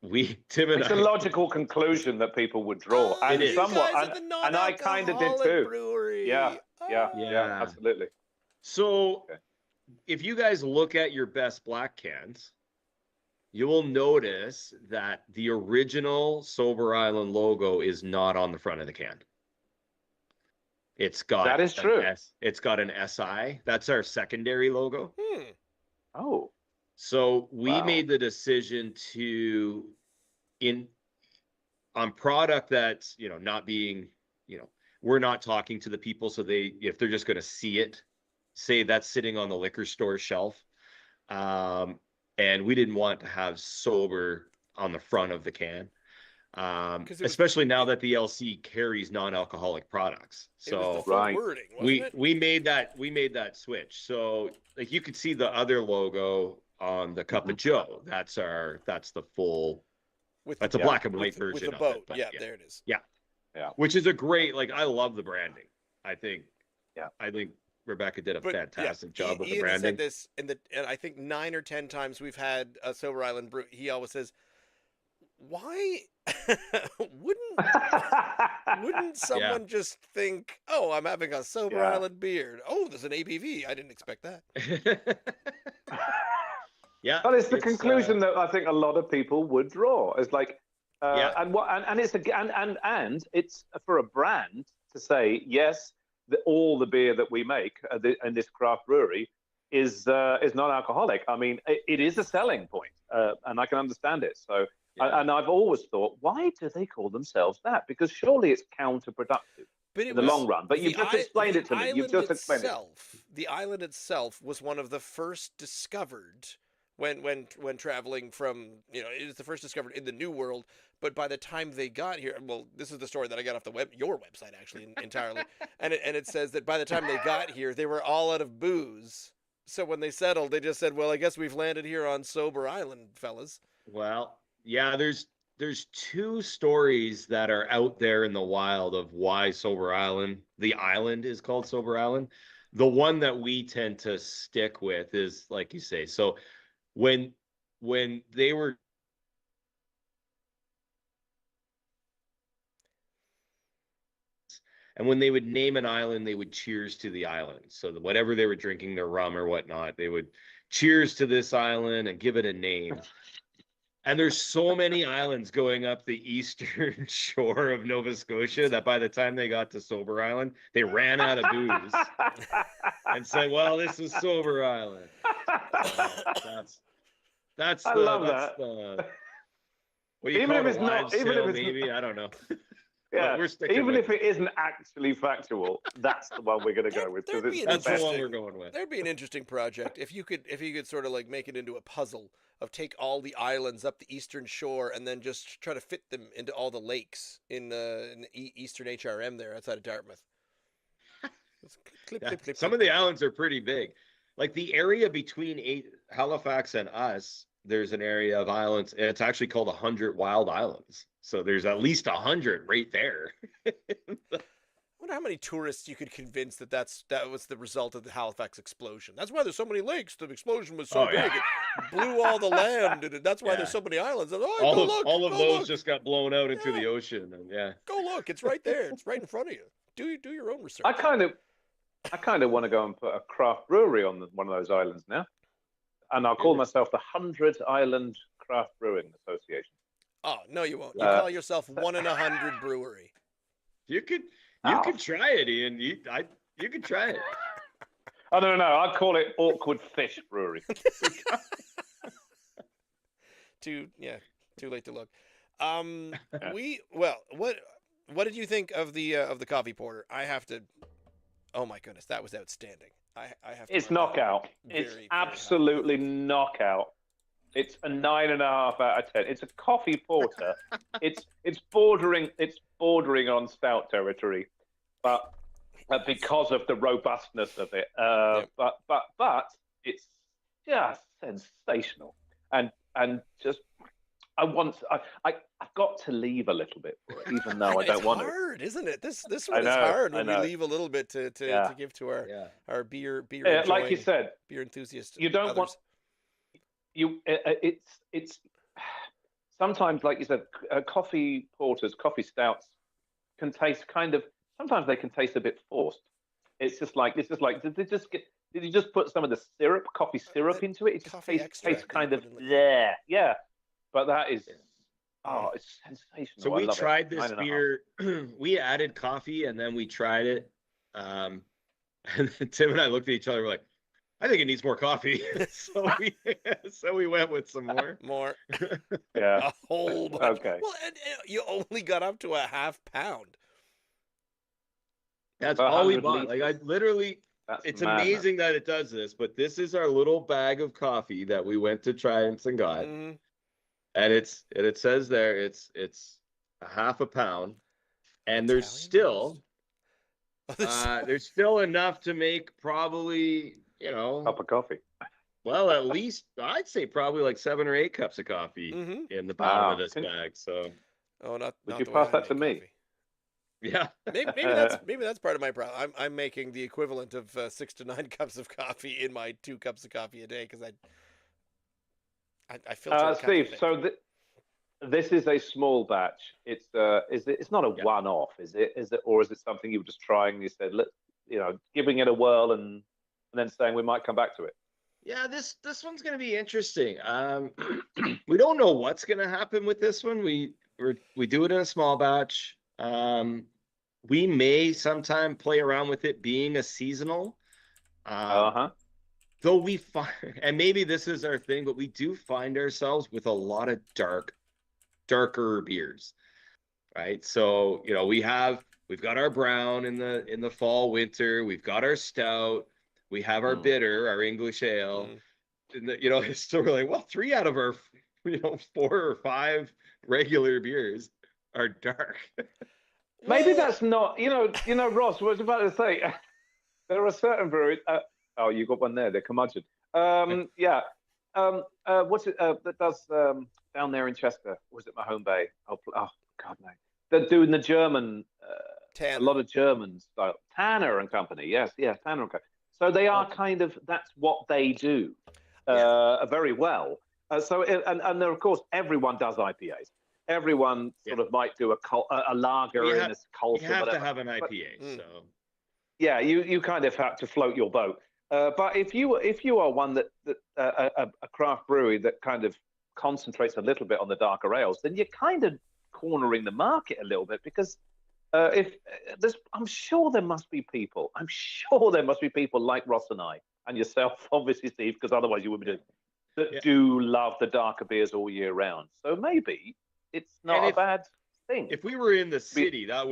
It's a logical conclusion that people would draw, and I kind of did too. Brewery. Yeah, absolutely. So, if you guys look at your best black cans, you will notice that the original Sober Island logo is not on the front of the can. It's got that is true. It's got an SI. That's our secondary logo. Oh. So we made the decision on product that's, not being, we're not talking to the people. So if they're just going to see it, say that's sitting on the liquor store shelf. And we didn't want to have sober on the front of the can. Especially now that the LC carries non-alcoholic products. So wording, we made that switch. So like you could see the other logo on the Cup of Joe. That's the full. That's a black and white version with the boat. of it. There it is. Yeah. Which is a great. I love the branding. I think Rebecca did a fantastic job with the branding. Said this and I think 9 or 10 times we've had a Sober Island brew. He always says, "Why wouldn't someone just think, oh, I'm having a Sober Island beer? Oh, there's an ABV. I didn't expect that." But it's the conclusion that I think a lot of people would draw. It's like, and it's for a brand to say yes, all the beer that we make in this craft brewery is non-alcoholic. I mean, it is a selling point, and I can understand it. So, and I've always thought, why do they call themselves that? Because surely it's counterproductive. In the long run, but you just explained it to me. You've just explained it. The island itself was one of the first discovered when traveling from, it was the first discovered in the New World. But by the time they got here, well, this is the story that I got off your website actually entirely, and it says that by the time they got here, they were all out of booze. So when they settled, they just said, "Well, I guess we've landed here on Sober Island, fellas." Well, yeah, there's 2 stories that are out there in the wild of why Sober Island, the island is called Sober Island. The one that we tend to stick with is, like you say, so when they were and when they would name an island, they would cheers to the island. So whatever they were drinking, their rum or whatnot, they would cheers to this island and give it a name. And there's so many islands going up the eastern shore of Nova Scotia that by the time they got to Sober Island, they ran out of booze and said, "Well, this is Sober Island." That's I love that. What you call it, live sale, maybe? I don't know. Yeah, even if it isn't actually factual, that's the one we're going to go with. That's the one we're going with. There'd be an interesting project if you could sort of like make it into a puzzle of take all the islands up the eastern shore and then just try to fit them into all the lakes in the eastern HRM there outside of Dartmouth. Some of the islands are pretty big. Like the area between Halifax and us, there's an area of islands, and it's actually called 100 Wild Islands. So there's at least 100 right there. I wonder wonder how many tourists you could convince that was the result of the Halifax explosion. That's why there's so many lakes. The explosion was so Oh, big, yeah. it blew all the land, and that's why Yeah. there's so many islands. And, oh, All of go those look. just got blown out into Yeah. the ocean, and yeah. Go look. It's right there. It's right in front of you. Do your own research. I kind of want to go and put a craft brewery on one of those islands now, and I'll call myself the 100 Island Craft Brewing Association. Oh no, you won't. You call yourself 1 in 100 Brewery. You could try it, Ian. You could try it. Oh no, I'd call it Awkward Fish Brewery. Too late to look. What did you think of the coffee porter? I have to. Oh my goodness, that was outstanding. I have to. It's knockout. It's absolutely knockout. It's a 9.5 out of 10. It's a coffee porter. it's bordering on stout territory, but because of the robustness of it. But it's just sensational, and just I've got to leave a little bit for it, even though I don't want to. It's hard, isn't it? This one is hard when we leave a little bit to give to our beer. Yeah, like you said, beer enthusiasts. You don't want. It's sometimes, like you said, coffee porters, coffee stouts can taste sometimes they can taste a bit forced. It's just like did you just put some of the coffee syrup into it? It just tastes kind of yeah. But that is it's sensational. So we tried this beer. We added coffee and then we tried it. And then Tim and I looked at each other. We're like, I think it needs more coffee. so we went with some more. Yeah. A whole bunch. Okay. Well, and you only got up to a half pound. That's all we bought. Like I literally, it's amazing that it does this, but this is our little bag of coffee that we went to Triumphs and got. Mm-hmm. And it says there it's a half a pound. And there's still enough to make probably, cup of coffee. Well, at least I'd say probably like 7 or 8 cups of coffee in the bottom of this bag. So, would you pass that to me? Coffee. Yeah, maybe that's part of my problem. I'm making the equivalent of 6 to 9 cups of coffee in my 2 cups of coffee a day because I filter. Steve, so this is a small batch. It's not a one-off, is it? Or is it something you were just trying? And you said, giving it a whirl and then saying we might come back to it. Yeah, this one's going to be interesting. We don't know what's going to happen with this one. We do it in a small batch. We may sometime play around with it being a seasonal. Though we find, and maybe this is our thing, but we do find ourselves with a lot of darker beers, right? So we've got our brown in the fall, winter. We've got our stout. We have our bitter, our English ale. And it's still really 3 out of our 4 or 5 regular beers are dark. Maybe that's not, Ross, what I was about to say, there are certain breweries, you got one there, the Curmudgeon. What's it, that does down there in Chester, was it Mahone Bay? God, no. They're doing the German, a lot of German style. Tanner and Company, yes, Tanner and Company. So they are that's what they do very well. And there, of course, everyone does IPAs. Everyone sort of might do a lager in a cult. You have to have an IPA. So yeah, you kind of have to float your boat. But if you are one that a craft brewery that kind of concentrates a little bit on the darker ales, then you're kind of cornering the market a little bit because I'm sure there must be people like Ross and I and yourself, obviously, Steve, because otherwise you wouldn't be doing that do love the darker beers all year round. So maybe it's not a bad thing. If we were in the city, I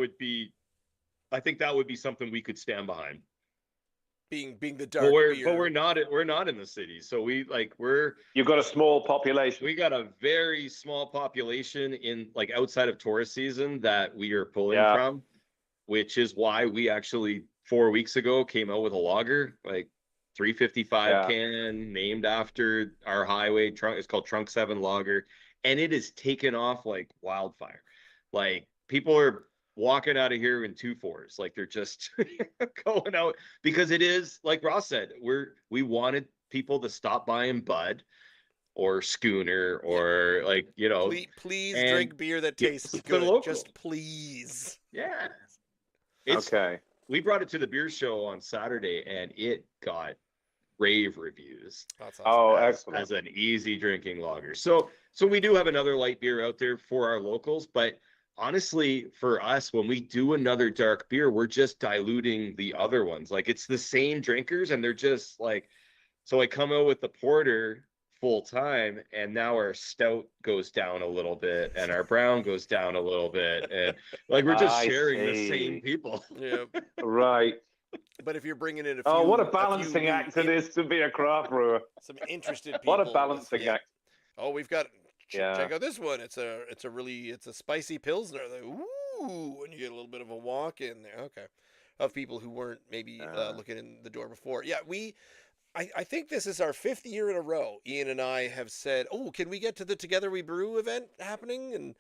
think that would be something we could stand behind. Being the dark beer. But we're not in the city. So you've got a small population. We got a very small population in outside of tourist season that we are pulling from, which is why we actually 4 weeks ago came out with a lager, 355 can named after our highway trunk. It's called Trunk 7 Lager. And it is taken off like wildfire. People are walking out of here in 2-4s. Like they're just going out because it is like Ross said, we wanted people to stop buying Bud or Schooner or like, Please and drink beer that get tastes something good. local. Just please. Yeah. Okay. We brought it to the beer show on Saturday and it got rave reviews. That's Oh, awesome. excellent. As an easy drinking lager. So we do have another light beer out there for our locals, but honestly, for us, when we do another dark beer, we're just diluting the other ones. Like it's the same drinkers and they're just like, so I come out with the porter full time and now our stout goes down a little bit and our brown goes down a little bit. And like, we're just sharing the same people. Yeah. Right. But if you're bringing in a few, Oh, what a few balancing new act it is to be a craft brewer. some interested people. What a balancing act. Oh, we've got Yeah. check out this one. It's a spicy pilsner. Like, ooh, and you get a little bit of a walk in there. Okay, of people who weren't maybe looking in the door before. Yeah, I think this is our 5th year in a row. Ian and I have said, oh, can we get to the Together We Brew event happening? And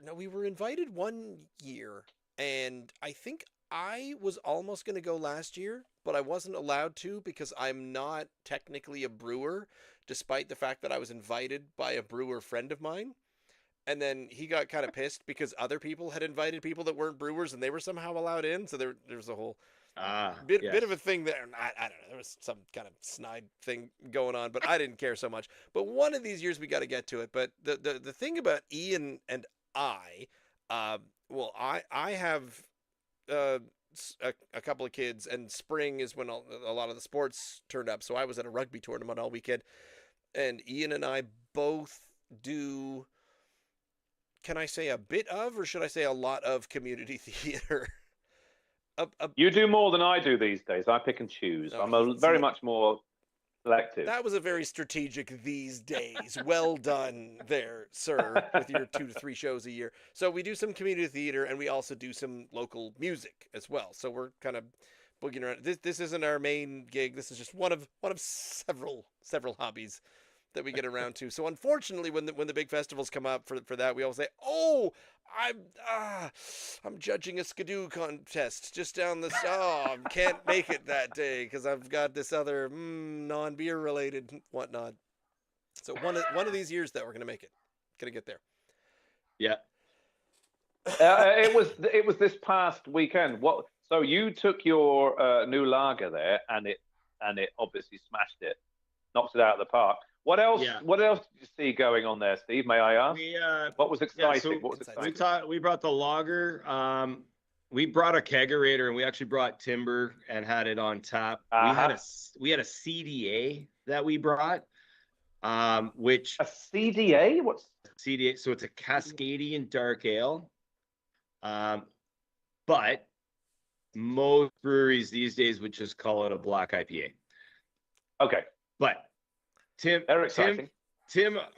no, we were invited one year, and I think I was almost going to go last year, but I wasn't allowed to because I'm not technically a brewer, despite the fact that I was invited by a brewer friend of mine. And then he got kind of pissed because other people had invited people that weren't brewers and they were somehow allowed in. So there's a whole bit of a thing there. I don't know. There was some kind of snide thing going on, but I didn't care so much. But one of these years we got to get to it. But the thing about Ian and I, I have a couple of kids, and spring is when a lot of the sports turned up. So I was at a rugby tournament all weekend, and Ian and I both do, can I say a bit of, or should I say a lot of community theater? You do more than I do these days. I pick and choose. No, I'm very much more selective. That was a very strategic these days. Well done there, sir, with your 2 to 3 shows a year. So we do some community theater, and we also do some local music as well. So we're kind of boogieing around. This isn't our main gig. This is just one of several hobbies that we get around to. So unfortunately, when the big festivals come up for that, we always say, "Oh, I'm judging a skidoo contest just down the I can't make it that day because I've got this other non-beer related whatnot." So one of these years that we're gonna make it, gonna get there. Yeah. It was this past weekend. What? So you took your new lager there, and it obviously smashed it, knocked it out of the park. What else? Yeah. What else did you see going on there, Steve? May I ask? What was exciting? What was exciting? We brought the lager. We brought a kegerator, and we actually brought timber and had it on tap. We had a CDA that we brought, which a CDA. What's CDA? So it's a Cascadian dark ale. But most breweries these days would just call it a black IPA. Okay. But Tim,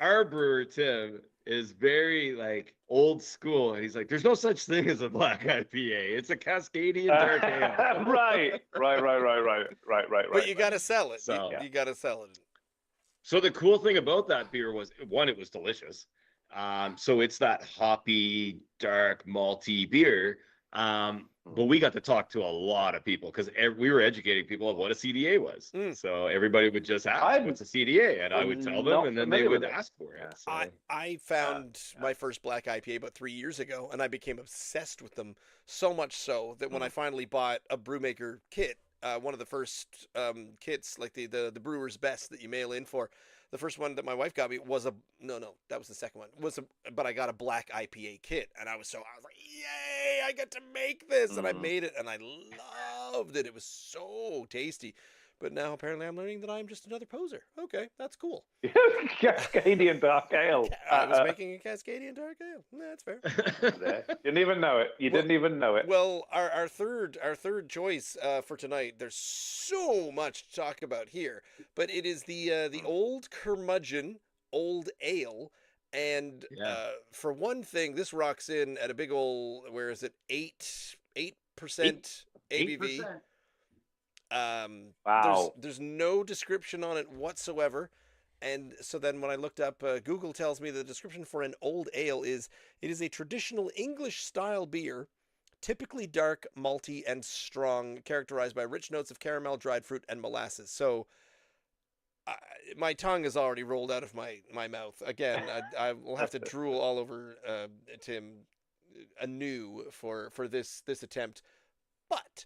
our brewer, Tim, is very like old school. And he's like, there's no such thing as a black IPA. It's a Cascadian dark ale. Right. But you got to sell it. So, you got to sell it. So the cool thing about that beer was, one, it was delicious. So it's that hoppy, dark, malty beer. But we got to talk to a lot of people because we were educating people of what a CDA was. So everybody would just ask, what's a CDA? And I would tell them, and then they would ask for it. So, I found my first black IPA about 3 years ago, and I became obsessed with them, so much so that when I finally bought a Brewmaker kit, one of the first kits, like the brewer's best that you mail in for, the first one that my wife got me was that was the second one, but I got a black IPA kit, and I was like, yay, I get to make this. And I made it, and I loved it. It was so tasty. But now apparently I'm learning that I'm just another poser. Okay, that's cool. Cascadian dark ale. I was making a Cascadian dark ale. That's fair. Didn't even know it. Didn't even know it. Well, our third choice for tonight. There's so much to talk about here, but it is the Olde Curmudgeon Old Ale. And for one thing, this rocks in at a big old, where is it? 8% ABV. 8%. Wow. There's no description on it whatsoever. And so then when I looked up, Google tells me the description for an old ale is it is a traditional English style beer, typically dark, malty, and strong, characterized by rich notes of caramel, dried fruit, and molasses. So my tongue is already rolled out of my mouth. Again, I will have to drool all over Tim anew for this attempt. But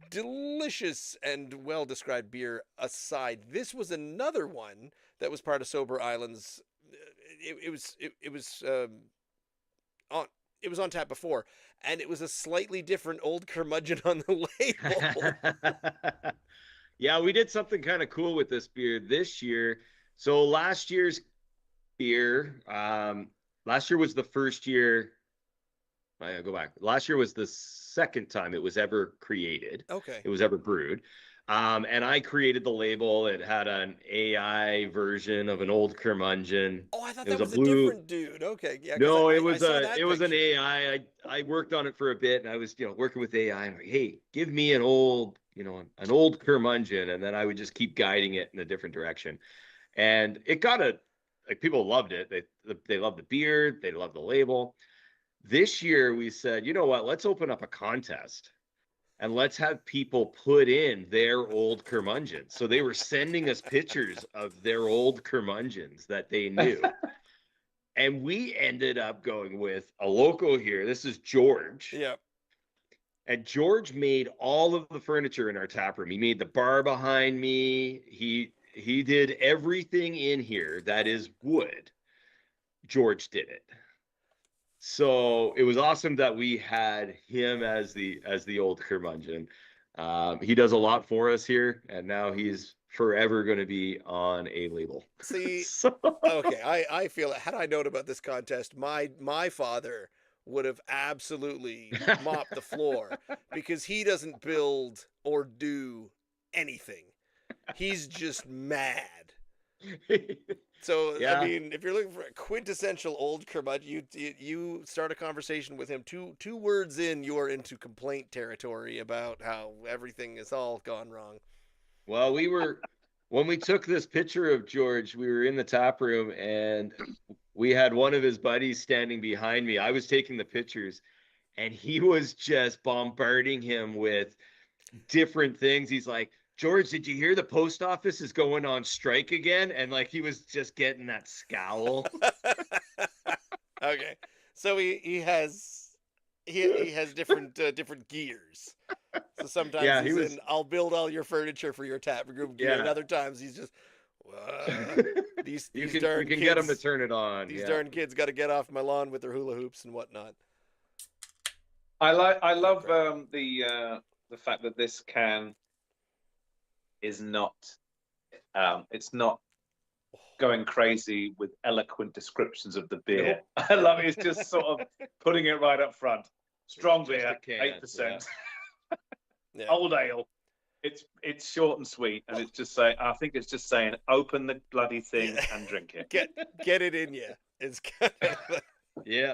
delicious and well described beer aside, this was another one that was part of Sober Island's. It was on tap before, and it was a slightly different Olde Curmudgeon on the label. Yeah, we did something kind of cool with this beer this year. So last year's beer, last year was the first year. I go back. Last year was the second time it was ever created. Okay. It was ever brewed. And I created the label. It had an AI version of an Olde Curmudgeon. Oh, I thought It that was was a different dude. Okay, yeah. 'Cause No, I it was saw a that it was an picture. AI. I worked on it for a bit, and I was working with AI. And like, hey, give me an old an Olde Curmudgeon, and then I would just keep guiding it in a different direction. And it got people loved it. They loved the beer. They loved the label. This year we said, you know what? Let's open up a contest. And let's have people put in their Olde Curmudgeons. So they were sending us pictures of their Olde Curmudgeons that they knew. And we ended up going with a local here. This is George. Yeah. And George made all of the furniture in our tap room. He made the bar behind me. He did everything in here that is wood. George did it. So it was awesome that we had him as the Olde Curmudgeon. He does a lot for us here, and now he's forever going to be on a label. See, okay, I feel had I known about this contest, my father would have absolutely mopped the floor because he doesn't build or do anything. He's just mad. So Yeah. I mean, if you're looking for a quintessential Olde Curmudgeon, you start a conversation with him. Two words in, you are into complaint territory about how everything is all gone wrong. Well, when we took this picture of George, we were in the tap room, and we had one of his buddies standing behind me. I was taking the pictures, and he was just bombarding him with different things. He's like, George, did you hear the post office is going on strike again? And like he was just getting that scowl. Okay, so he has different different gears. So sometimes Yeah, he's in, I'll build all your furniture for your tap room gear. Yeah. And other times he's just, these you darn can kids, get him to turn it on. These darn kids got to get off my lawn with their hula hoops and whatnot. I love the fact that this can is not it's not going crazy with eloquent descriptions of the beer. Nope. I love it. It's just sort of putting it right up front. Strong beer, 8%. Yeah. Old ale. It's short and sweet, and it's just saying. I think it's just saying, open the bloody thing and drink it. Get it in you. It's kind of Yeah.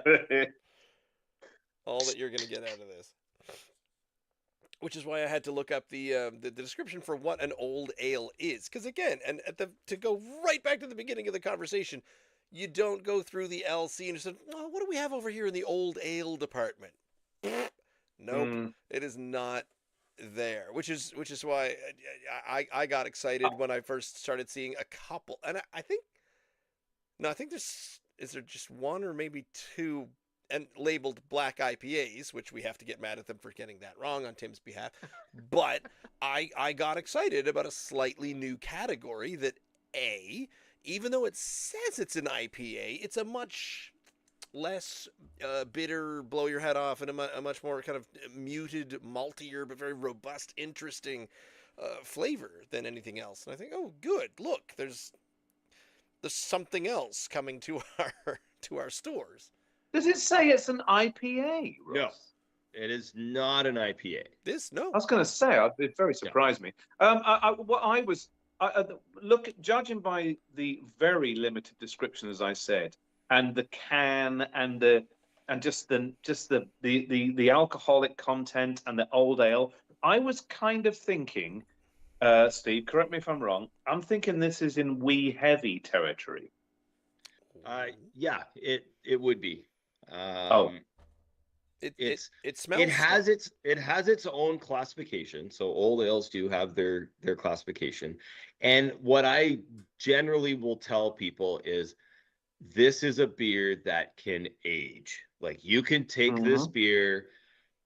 all that you're going to get out of this. Which is why I had to look up the description for what an old ale is, because again, and to go right back to the beginning of the conversation, you don't go through the LC and just say, oh, what do we have over here in the old ale department? Nope, it is not there. Which is why I got excited when I first started seeing a couple, and I think is there just one or maybe two. And labeled black IPAs, which we have to get mad at them for getting that wrong on Tim's behalf. But I got excited about a slightly new category that even though it says it's an IPA, it's a much less bitter, blow your head off, and a much more kind of muted, maltier, but very robust, interesting flavor than anything else. And I think, oh, good, look, there's something else coming to our stores. Does it say it's an IPA, Ross? No, it is not an IPA. I was going to say, it very surprised me. Judging by the very limited description, as I said, and the can and just the alcoholic content and the old ale, I was kind of thinking Steve, correct me if I'm wrong. I'm thinking this is in wee heavy territory. Yeah, it would be. Oh. It It smells has strong. its own classification. So old ales do have their classification. And what I generally will tell people is this is a beer that can age. Like you can take this Mhm. beer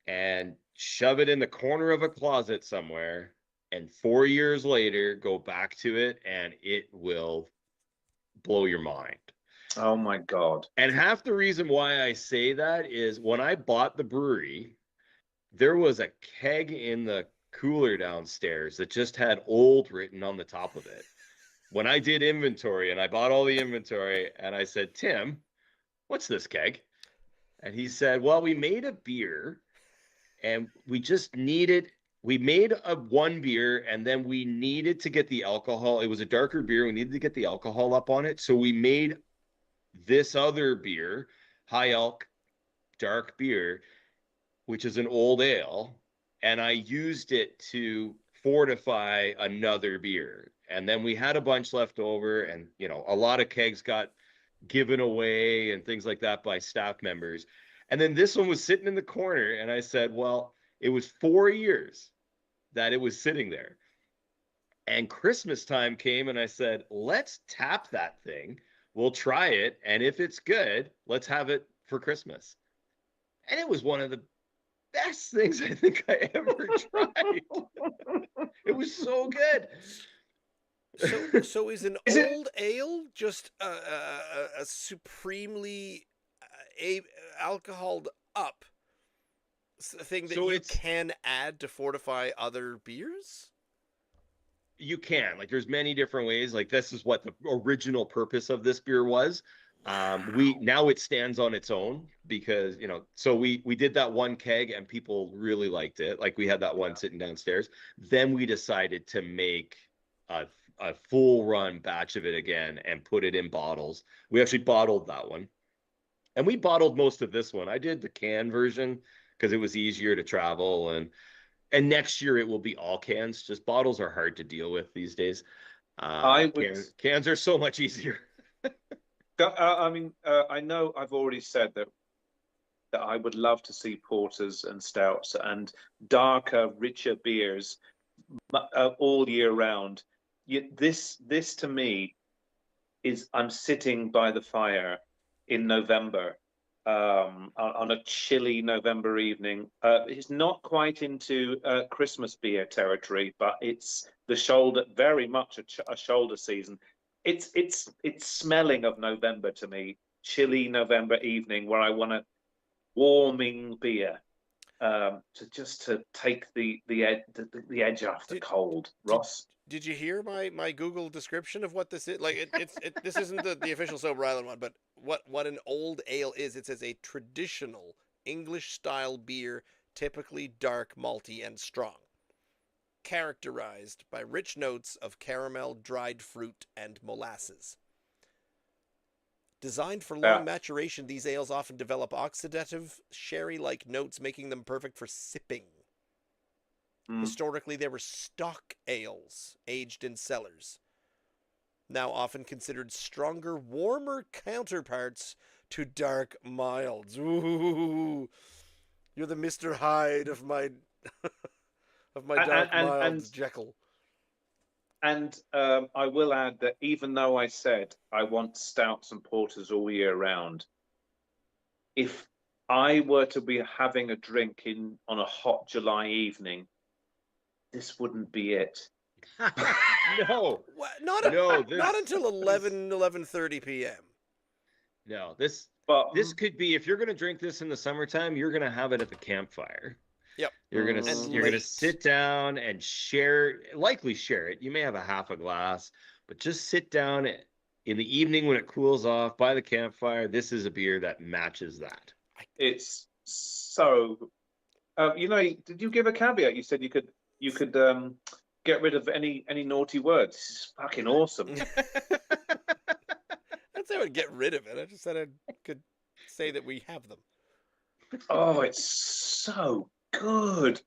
and shove it in the corner of a closet somewhere, and 4 years later go back to it and it will blow your mind. Oh my God. And half the reason why I say that is when I bought the brewery, there was a keg in the cooler downstairs that just had old written on the top of it. When I did inventory and I bought all the inventory and I said, Tim, what's this keg? And he said, well, we made a beer and we made a one beer and then we needed to get the alcohol. It was a darker beer. We needed to get the alcohol up on it. So we made this other beer, high alc dark beer, which is an old ale, and I used it to fortify another beer. And then we had a bunch left over, and a lot of kegs got given away and things like that by staff members. And then this one was sitting in the corner, and I said, well, it was 4 years that it was sitting there. And Christmas time came, and I said, let's tap that thing. We'll try it. And if it's good, let's have it for Christmas. And it was one of the best things I think I ever tried. It was so good. So is an Is it? old ale just a supremely alcoholed up thing that So you can add to fortify other beers? You can, like, there's many different ways. Like, this is what the original purpose of this beer was. We now it stands on its own because so we did that one keg and people really liked it. Like we had that one sitting downstairs. Then we decided to make a full run batch of it again and put it in bottles. We actually bottled that one, and we bottled most of this one. I did the can version because it was easier to travel, and next year it will be all cans. Just bottles are hard to deal with these days. I would. Cans are so much easier. I mean, I know I've already said that I would love to see porters and stouts and darker, richer beers all year round. Yet this to me is I'm sitting by the fire in November, on a chilly November evening. It's not quite into Christmas beer territory, but it's the shoulder, very much a shoulder season. It's smelling of November to me. Chilly November evening where I want a warming beer, to take the edge off the cold. Ross. Did you hear my Google description of what this is? Like this isn't the official Sober Island one, but what an old ale is. It says a traditional English style beer, typically dark, malty, and strong, characterized by rich notes of caramel, dried fruit, and molasses. Designed for long maturation, these ales often develop oxidative, sherry-like notes, making them perfect for sipping. Historically, they were stock ales, aged in cellars. Now often considered stronger, warmer counterparts to dark milds. Ooh, you're the Mr. Hyde of my dark milds, Jekyll. And I will add that even though I said I want stouts and porters all year round, if I were to be having a drink on a hot July evening, this wouldn't be it. No. Not until 11:30 p.m. No, this could be, if you're going to drink this in the summertime, you're going to have it at the campfire. Yep. You're gonna sit down and likely share it. You may have a half a glass, but just sit down in the evening when it cools off by the campfire. This is a beer that matches that. It's so. Did you give a caveat? You said you could get rid of any naughty words. This is fucking awesome. That's how I'd get rid of it. I just said I could say that we have them. Oh, it's so good.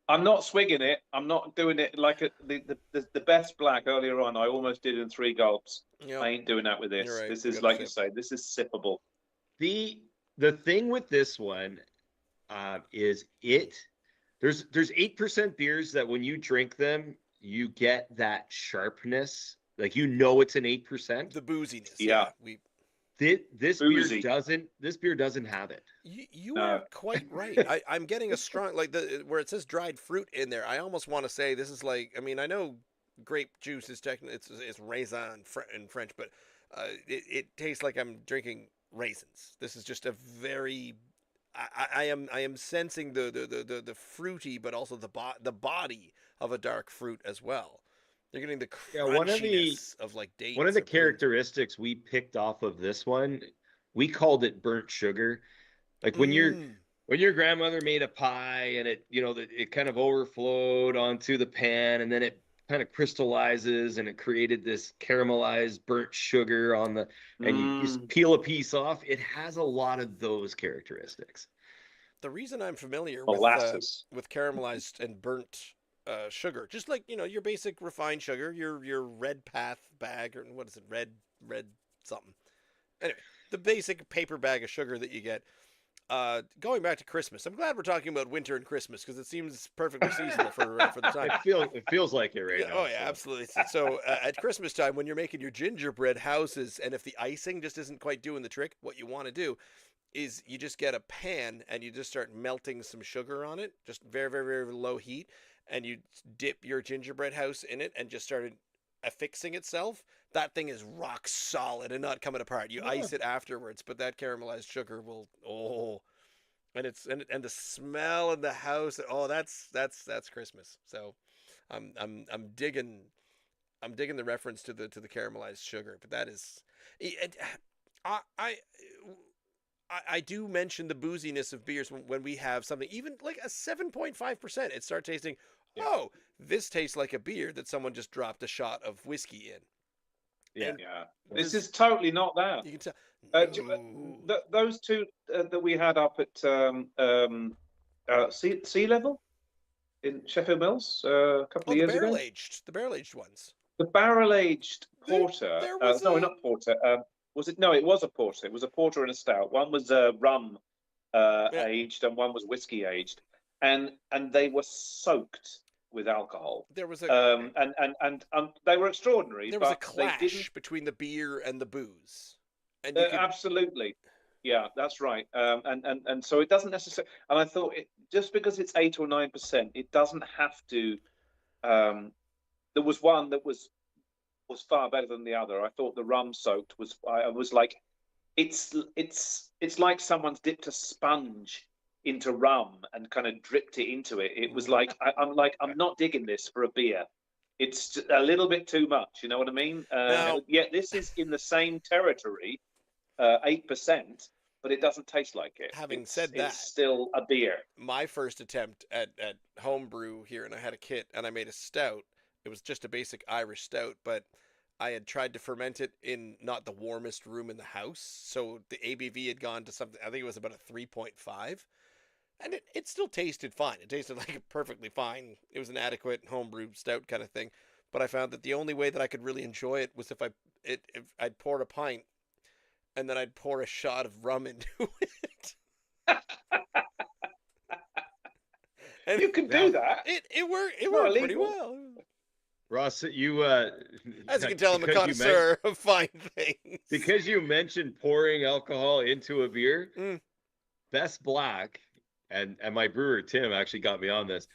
I'm not swigging it. I'm not doing it like the best black earlier on. I almost did in 3 gulps. Yep. I ain't doing that with You're this. right. This You is gotta like you sip. say. This is sippable. The thing with this one is there's 8% beers that when you drink them, you get that sharpness. Like it's an 8%. The booziness. Yeah. This Boozy. beer doesn't have it. You No. are quite right. I'm getting a strong, like, where it says dried fruit in there. I almost want to say this is like, I mean, I know grape juice is technically it's raisin in French, but it tastes like I'm drinking raisins. This is just a very I am sensing the fruity, but also the body of a dark fruit as well. You're getting the crunchiness of like dates. One of the or prunes. characteristics we picked off of this one, we called it burnt sugar. Like when your grandmother made a pie and it kind of overflowed onto the pan and then it kind of crystallizes and it created this caramelized burnt sugar and you just peel a piece off. It has a lot of those characteristics. The reason I'm familiar Molasses. with caramelized and burnt sugar, just like your basic refined sugar, your Red Path bag, or what is it, red something. Anyway, the basic paper bag of sugar that you get. Going back to Christmas, I'm glad we're talking about winter and Christmas because it seems perfectly seasonal for the time. It feels like it right now. Oh yeah, absolutely. So at Christmas time, when you're making your gingerbread houses, and if the icing just isn't quite doing the trick, what you want to do is you just get a pan and you just start melting some sugar on it, just very, very, very low heat, and you dip your gingerbread house in it and just started affixing itself. That thing is rock solid and not coming apart. You ice it afterwards, but that caramelized sugar will and the smell in the house. Oh, that's Christmas. So I'm digging the reference to the caramelized sugar, but that is I do mention the booziness of beers when we have something even like a 7.5%. It starts tasting. Yeah. Oh, this tastes like a beer that someone just dropped a shot of whiskey in. Yeah, this is totally not that. You can tell. Those two that we had up at sea level in Sheffield Mills a couple of years ago. The barrel aged ones. The barrel aged porter. Not porter. Was it? No, it was a porter. It was a porter and a stout. One was rum aged, and one was whiskey aged, and they were soaked with alcohol. There was a and they were extraordinary. There was a clash between the beer and the booze, and absolutely, yeah, that's right. And so it doesn't necessarily. And I thought just because it's 8 or 9%, it doesn't have to. There was one that was far better than the other. I thought the rum soaked was. I was like, it's like someone's dipped a sponge into rum and kind of dripped it into it. It was like I'm not digging this for a beer. It's a little bit too much. You know what I mean? Yet this is in the same territory, 8%, but it doesn't taste like it. Having said that, it's still a beer. My first attempt at homebrew here, and I had a kit, and I made a stout. It was just a basic Irish stout, but I had tried to ferment it in not the warmest room in the house, so the ABV had gone to something. I think it was about a 3.5. And it still tasted fine. It tasted like perfectly fine. It was an adequate homebrew stout kind of thing. But I found that the only way that I could really enjoy it was if I'd pour a pint and then I'd pour a shot of rum into it. And you can do that. It worked pretty well. Ross, you as you can tell, I'm a connoisseur of fine things. Because you mentioned pouring alcohol into a beer, Best Black. And my brewer Tim actually got me on this.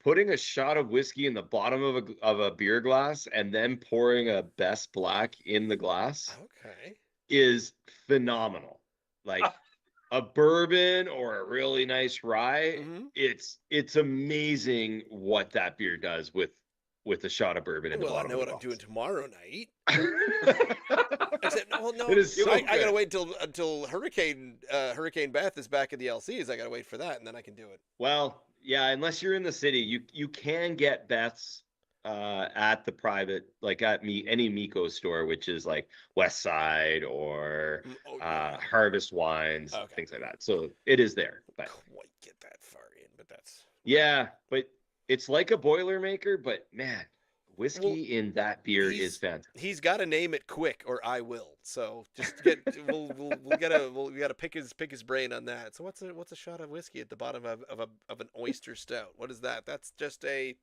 Putting a shot of whiskey in the bottom of a beer glass and then pouring a Best Black in the glass is phenomenal. Like a bourbon or a really nice rye, it's amazing what that beer does with a shot of bourbon in the bottom. I know what I'm doing tomorrow night. Except, no. I gotta wait until Hurricane Beth is back in the LCs. I gotta wait for that, and then I can do it. Well, yeah, unless you're in the city, you can get Beth's at the private, like at any Miko store, which is like West Side or Harvest Wines, things like that. So it is there. But quite get that far in, but that's Yeah, but it's like a Boilermaker, but man, whiskey Well, in that beer is he's fantastic. he's got to name it quick, or I will. So just we gotta pick his brain on that. So what's a shot of whiskey at the bottom of an oyster stout? What is that? That's just a.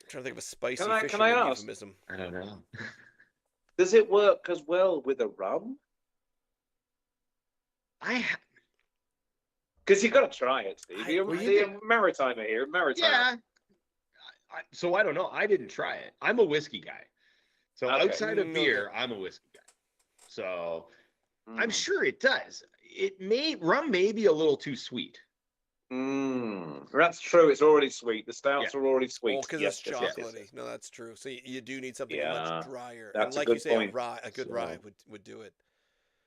I'm trying to think of a spicy Can I fisherman ask? euphemism. I don't know. Does it work as well with a rum? I Because you've got to try it, Steve. I- You're well, you the did, Maritimer here, Maritimer. yeah. So I don't know. I didn't try it. I'm a whiskey guy. So Okay. outside of Okay. beer, I'm a whiskey guy. So I'm Mm. sure it does. Rum may be a little too sweet. That's true. It's already sweet. The stouts Yeah. are already sweet. Oh, because Yes, it's yes, yes, yes, chocolately. yes. No, that's true. So you do need something much Yeah, drier. that's And a like you good say, point. a good So- rye would do it.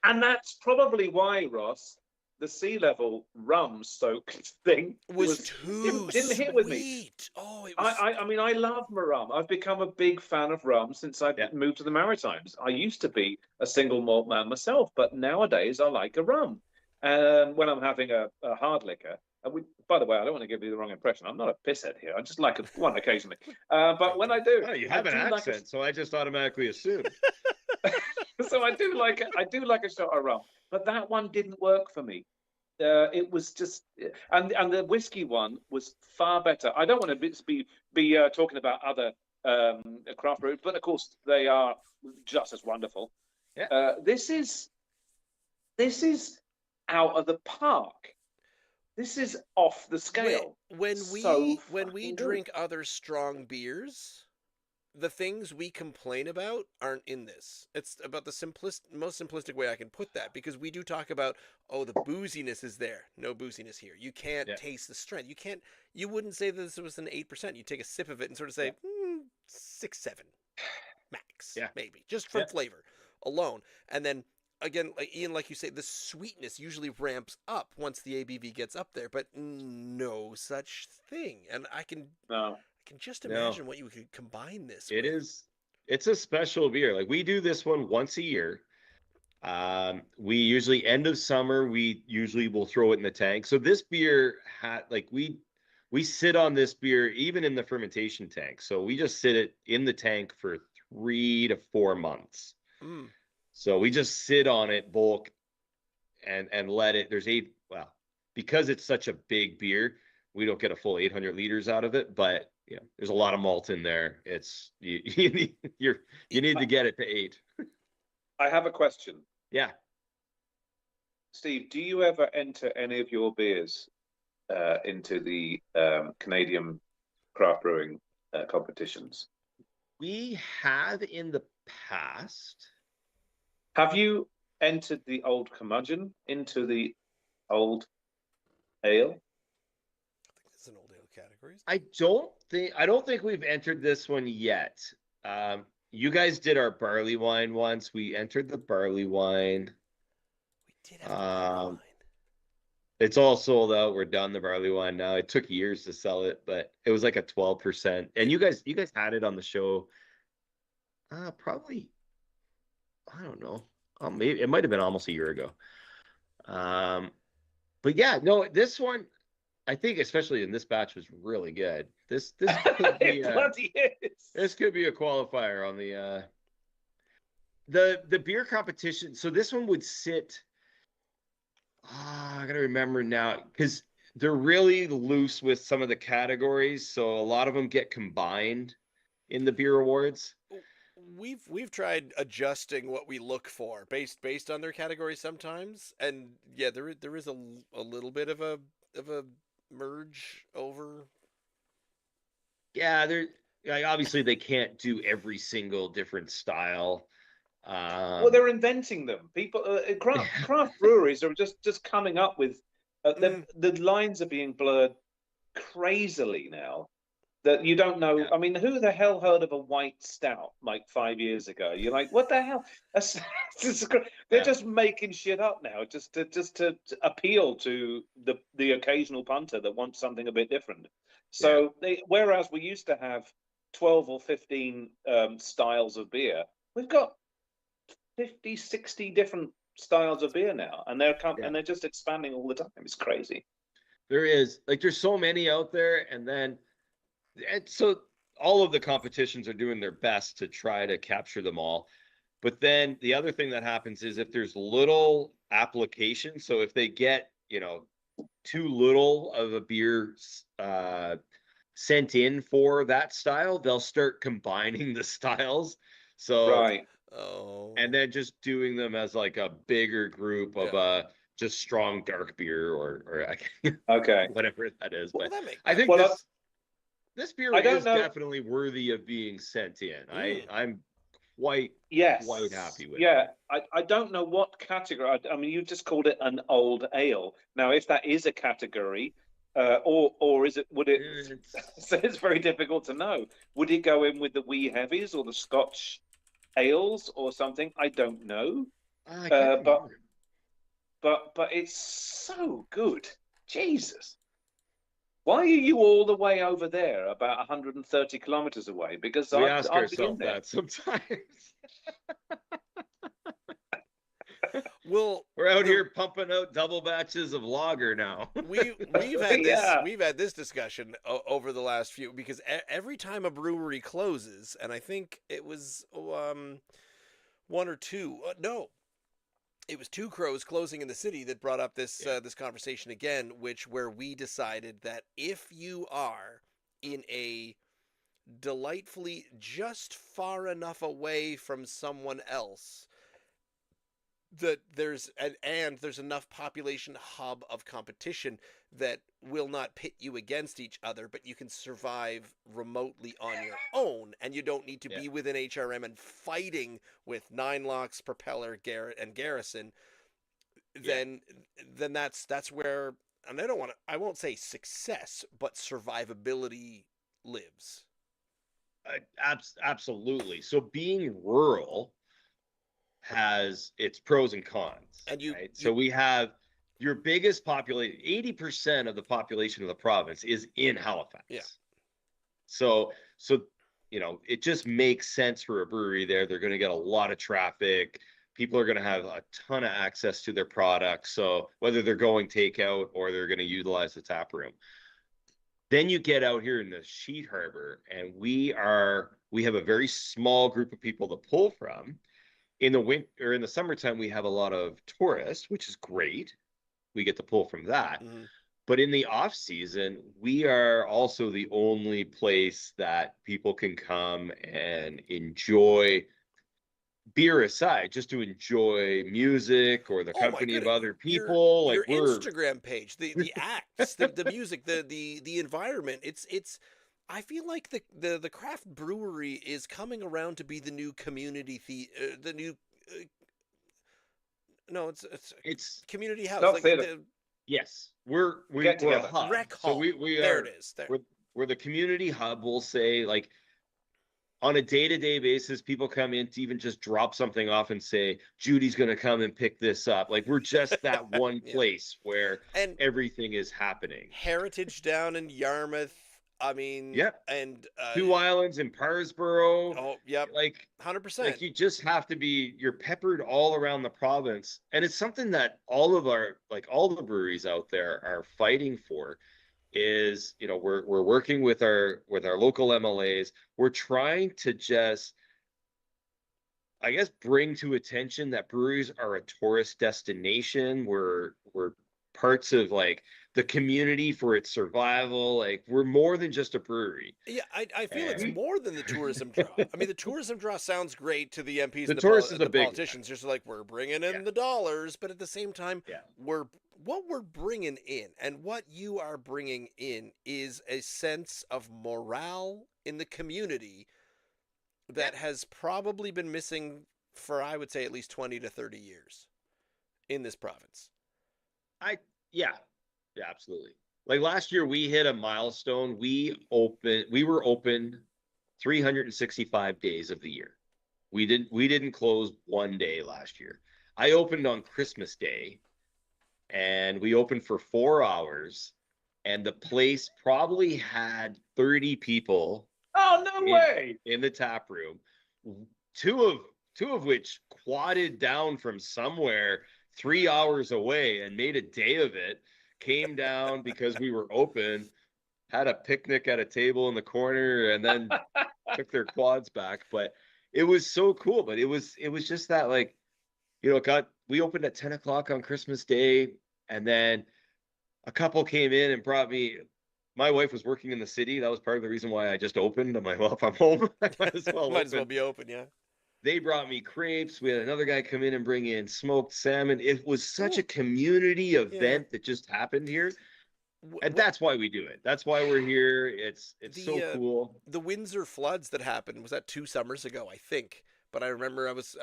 And that's probably why, Ross, the sea level rum soaked thing Was too didn't hit with me. sweet. Oh, it was. I mean, I love rum. I've become a big fan of rum since I Yeah. moved to the Maritimes. I used to be a single malt man myself, but nowadays I like a rum. When I'm having a hard liquor, by the way, I don't want to give you the wrong impression. I'm not a pisshead here. I just like one occasionally. But when I do, Oh, you I have an do like accent, so I just automatically assumed. so I do like a shot of rum, but that one didn't work for me. It was just, and the whiskey one was far better. I don't want to be talking about other craft brews, but of course they are just as wonderful. Yeah. This is out of the park. This is off the scale. When So we fucking good. drink other strong beers, the things we complain about aren't in this. It's about the most simplistic way I can put that, because we do talk about, oh, the booziness is there. No booziness here. You can't Yeah. taste the strength. You wouldn't say that this was an 8%. You take a sip of it and sort of say, 6, 7 max, Yeah. maybe, just from Yeah. flavor alone. And then again, like Ian, like you say, the sweetness usually ramps up once the ABV gets up there, but no such thing. And I can No. just No. imagine what you could combine this It with. is. It's a special beer. Like we do this one once a year. We usually end of summer. We usually will throw it in the tank. So this beer had like we sit on this beer even in the fermentation tank. So we just sit it in the tank for 3 to 4 months. Mm. So we just sit on it bulk and let it. Because it's such a big beer, we don't get a full 800 liters out of it, but there's a lot of malt in there. It's you need to get it to 8. I have a question. Yeah. Steve, do you ever enter any of your beers into the Canadian craft brewing competitions? We have in the past. Have you entered the Olde Curmudgeon into the Old Ale? I think this is an old ale categories. I don't think we've entered this one yet. You guys did our barley wine once. We entered the barley wine. We did have the barley wine. It's all sold out. We're done the barley wine now. It took years to sell it, but it was like a 12%. And you guys had it on the show. Probably, I don't know. Maybe it might have been almost a year ago. But yeah, no, this one, I think, especially in this batch, was really good. This could be It bloody is. this could be a qualifier on the beer competition. So this one would sit. I gotta remember now because they're really loose with some of the categories, so a lot of them get combined in the beer awards. We've tried adjusting what we look for based on their categories sometimes, and yeah, there is a little bit of a merge over. Yeah, they're like, obviously they can't do every single different style. Well, they're inventing them. People, craft breweries are just coming up with. The lines are being blurred crazily now. That you don't know. Yeah. I mean, who the hell heard of a white stout like 5 years ago? You're like, what the hell? They're just making shit up now, just to appeal to the occasional punter that wants something a bit different. So whereas we used to have 12 or 15 styles of beer, we've got 50, 60 different styles of beer now, and Yeah. and they're just expanding all the time. It's crazy. There is, like, there's so many out there, and so all of the competitions are doing their best to try to capture them all. But then the other thing that happens is if there's little application, so if they get, too little of a beer sent in for that style, they'll start combining the styles. So, Right. Oh. and then just doing them as like a bigger group of just strong dark beer or Okay. whatever that is. Well, But that makes I think Well, this beer I don't is know. definitely worthy of being sent in. I'm quite Yes. happy with Yeah. it. I don't know what category. I mean, you just called it an old ale. Now, if that is a category, or is it? Would it? So it's very difficult to know. Would it go in with the wee heavies or the Scotch ales or something? I don't know. I can't But remember. but it's so good. Jesus. Why are you all the way over there, about 130 kilometers away? Because We I'd ask be in ourselves there. that sometimes. Well, We're out here pumping out double batches of lager now. we've had this Yeah. we've had this discussion over the last few, because every time a brewery closes, and I think it was one or two, no, it was Two Crows closing in the city that brought up this this conversation again, where we decided that if you are in a delightfully just far enough away from someone else that there's there's enough population hub of competition that will not pit you against each other, but you can survive remotely on your own, and you don't need to be within HRM and fighting with Nine Locks, Propeller, Garrett, and Garrison. Then that's where, and I won't say success, but survivability lives. Absolutely. So being rural has its pros and cons, And right? So we have your biggest population, 80% of the population of the province is in Halifax. Yeah. So it just makes sense for a brewery there. They're going to get a lot of traffic. People are going to have a ton of access to their products. So whether they're going takeout or they're going to utilize the tap room. Then you get out here in the Sheet Harbour, and we have a very small group of people to pull from. In the winter or in the summertime, we have a lot of tourists, which is great. We get to pull from that. Mm-hmm. But in the off season, we are also the only place that people can come and enjoy, beer aside, just to enjoy music or the company of other people. Your Instagram page, the acts, the music, the environment. It's I feel like the craft brewery is coming around to be the new community the new no, it's community house. Not like theater. Yes, we're Get a together. hub. Rec So hall. we There are, it is. There. we're the community hub. We'll say, like, on a day-to-day basis, people come in to even just drop something off and say, Judy's going to come and pick this up. Like, we're just that one place where everything is happening. Heritage down in Yarmouth. I mean, and Two Islands in Parsboro. Oh, yep. Like 100%. Like, you just have to be, you're peppered all around the province. And it's something that all the breweries out there are fighting for. Is, we're working with our local MLAs. We're trying to just, I guess, bring to attention that breweries are a tourist destination. We're parts of, like, the community for its survival. Like, we're more than just a brewery. Yeah, I feel it's more than the tourism draw. I mean, the tourism draw sounds great to the MPs and the politicians. Just like, we're bringing in the dollars, but at the same time, what we're bringing in and what you are bringing in is a sense of morale in the community that has probably been missing for, I would say, at least 20 to 30 years in this province. Yeah, absolutely. Like, last year we hit a milestone. We were open 365 days of the year. We didn't close one day last year. I opened on Christmas Day, and we opened for 4 hours, and the place probably had 30 people. Oh, no way! In the tap room. Two of of which quadded down from somewhere 3 hours away and made a day of it, came down because we were open, had a picnic at a table in the corner, and then took their quads back. But it was so cool. But it was just that, like, we opened at 10 o'clock on Christmas Day, and then a couple came in and brought me. My wife was working in the city. That was part of the reason why I just opened. I'm like, well, if I'm home, I might as well Might as well be open, yeah. They brought me crepes. We had another guy come in and bring in smoked salmon. It was such a community event that just happened here. And that's why we do it. That's why we're here. It's so cool. The Windsor floods that happened, was that 2 summers ago, I think. But I remember I was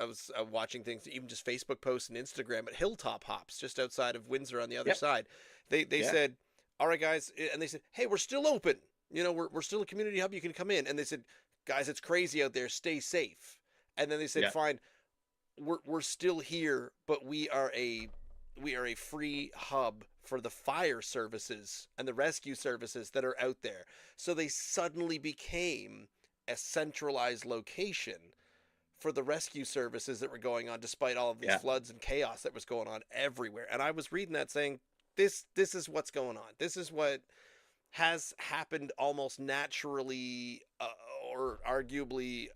watching things, even just Facebook posts and Instagram at Hilltop Hops, just outside of Windsor on the other side. They said, all right, guys. And they said, hey, we're still open. We're still a community hub. You can come in. And they said, guys, it's crazy out there. Stay safe. And then they said, fine, we're still here, but we are a free hub for the fire services and the rescue services that are out there. So they suddenly became a centralized location for the rescue services that were going on, despite all of these floods and chaos that was going on everywhere. And I was reading that saying, this is what's going on. This is what has happened almost naturally, or arguably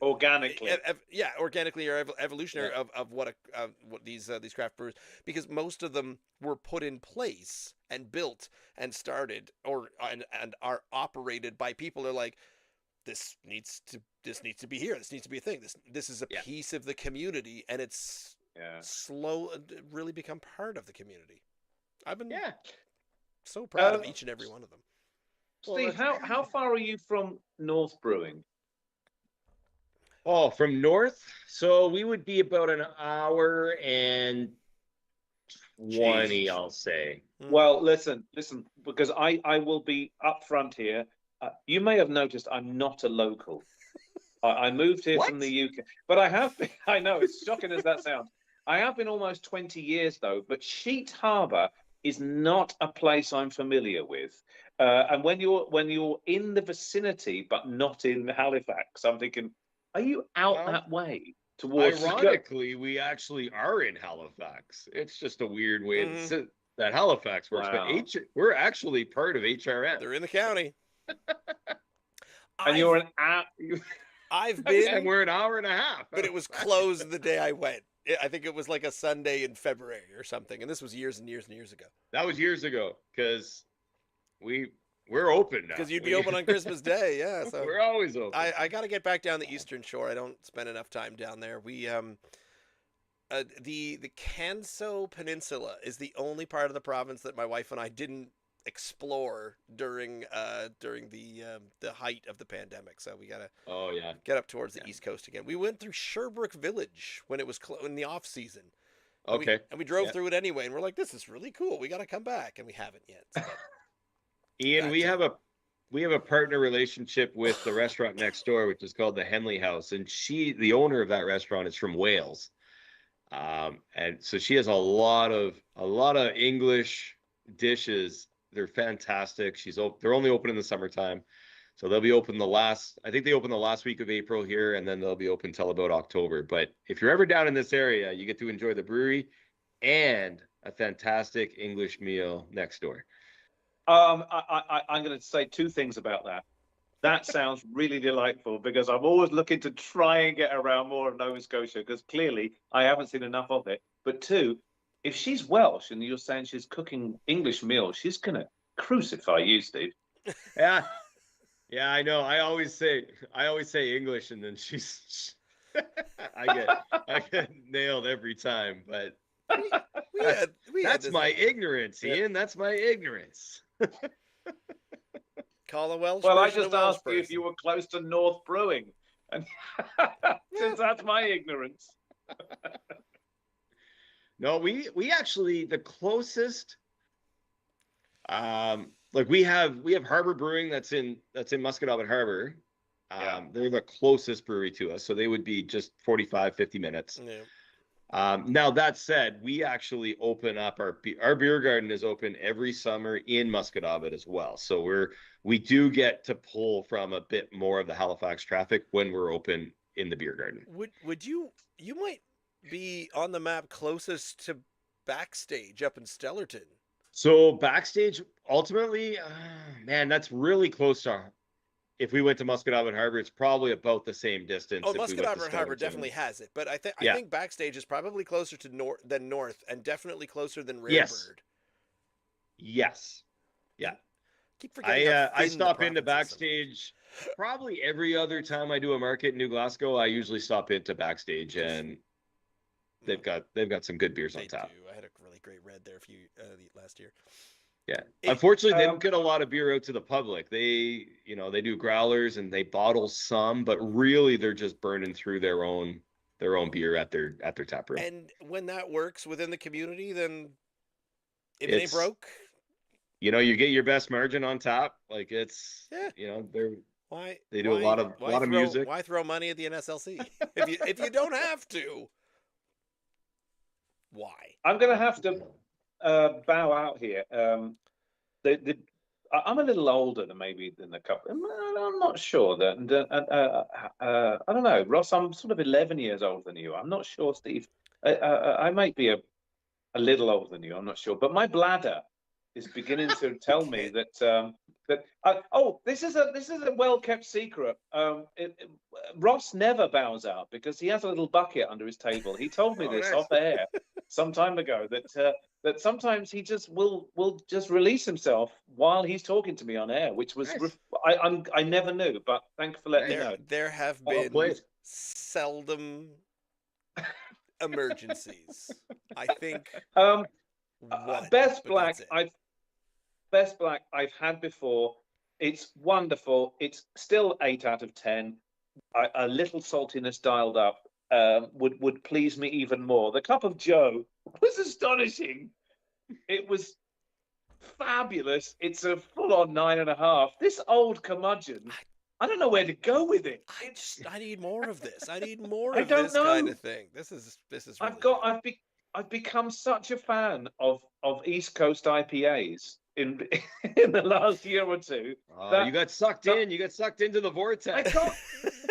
organically. Organically or evolutionary of what these craft brewers, because most of them were put in place and built and started and are operated by people who are like, this needs to be here. This needs to be a thing. This is a piece of the community, and it's slow really become part of the community. I've been so proud of each and every one of them. Steve, how far are you from North Brewing? Oh, from north? So we would be about an hour and 20, I'll say. Well, listen, because I will be upfront here. You may have noticed I'm not a local. I moved here from the UK, but I have been. I know, it's shocking as that sounds. I have been almost 20 years though, but Sheet Harbour is not a place I'm familiar with. And when you're in the vicinity but not in Halifax, I'm thinking, are you out that way towards? Ironically, we actually are in Halifax. It's just a weird way that Halifax works. Wow. But we're actually part of HRM. They're in the county. And you're an hour. I've been. And we're an hour and a half. But it was closed the day I went. I think it was like a Sunday in February or something. And this was years and years and years ago. That was years ago, because we're open now. Because you'd be open on Christmas Day, yeah. So we're always open. I got to get back down the Eastern Shore. I don't spend enough time down there. We the Canso Peninsula is the only part of the province that my wife and I didn't explore during the height of the pandemic. So we gotta get up towards the East Coast again. We went through Sherbrooke Village when it was in the off season. Okay. And we drove through it anyway, and we're like, this is really cool. We got to come back, and we haven't yet. So. Ian, we have a partner relationship with the restaurant next door, which is called the Henley House, and the owner of that restaurant, is from Wales, and so she has a lot of English dishes. They're fantastic. They're only open in the summertime, so they'll be open I think they open the last week of April here, and then they'll be open till about October. But if you're ever down in this area, you get to enjoy the brewery and a fantastic English meal next door. I'm going to say two things about that. That sounds really delightful, because I'm always looking to try and get around more of Nova Scotia, because clearly I haven't seen enough of it. But two, if she's Welsh and you're saying she's cooking English meals, she's going to crucify you, Steve. Yeah, I know. I always say English, and then I get nailed every time. But that's my ignorance, Ian. That's my ignorance. Call a Welsh. Well, I just asked you if you were close to North Brewing, and since that's my ignorance. No, we actually, the closest, like we have Harbour Brewing that's in Musquodoboit Harbour. They're the closest brewery to us, so they would be just 45-50 minutes. Yeah. Now that said, we actually open up our beer garden is open every summer in Musquodoboit as well. So we do get to pull from a bit more of the Halifax traffic when we're open in the beer garden. Would you might be on the map closest to Backstage up in Stellarton. So Backstage, ultimately, man, that's really close to. If we went to Musquodoboit Harbor, it's probably about the same distance. Oh, If we went to Musquodoboit Harbor Stellarton. definitely has it, but I Yeah. think Backstage is probably closer to north, and definitely closer than Rare Yes. Bird. Yes. Yeah. Keep forgetting how I thin the stop into province is sometimes. Backstage probably every other time I do a market in New Glasgow. I usually stop into Backstage, and they've got some good beers on They tap. do. I had a really great red there last year. Yeah. It- Unfortunately, they don't get a lot of beer out to the public. They do growlers and they bottle some, but really they're just burning through their own beer at their tap room. And when that works within the community, then if it ain't It's broke, you get your best margin on tap. Like it's Yeah. they do a lot of music. Why throw money at the NSLC if you don't have to? Why? I'm going to have to bow out here. I'm a little older than the couple. I'm not sure that. I don't know, Ross. I'm sort of 11 years older than you. I'm not sure, Steve. I might be a little older than you. I'm not sure, but my bladder is beginning to tell me that this is a well kept secret. Ross never bows out because he has a little bucket under his table. He told me this nice. off air some time ago that sometimes he just will just release himself while he's talking to me on air, which was Nice. I never knew, but thank you for letting me know. There have Well been played. seldom emergencies. I think one, Best but Black that's it. Best Black I've had before. It's wonderful. It's still 8 out of 10. A little saltiness dialed up would please me even more. The Cup of Joe was astonishing. It was fabulous. It's a full-on 9.5. This Olde Curmudgeon, I don't know where to go with it. I need more of this. I need more I of don't this kind know. of thing. This is really I've become such a fan of East Coast IPAs in in the last year or two. You got sucked in. You got sucked into the vortex.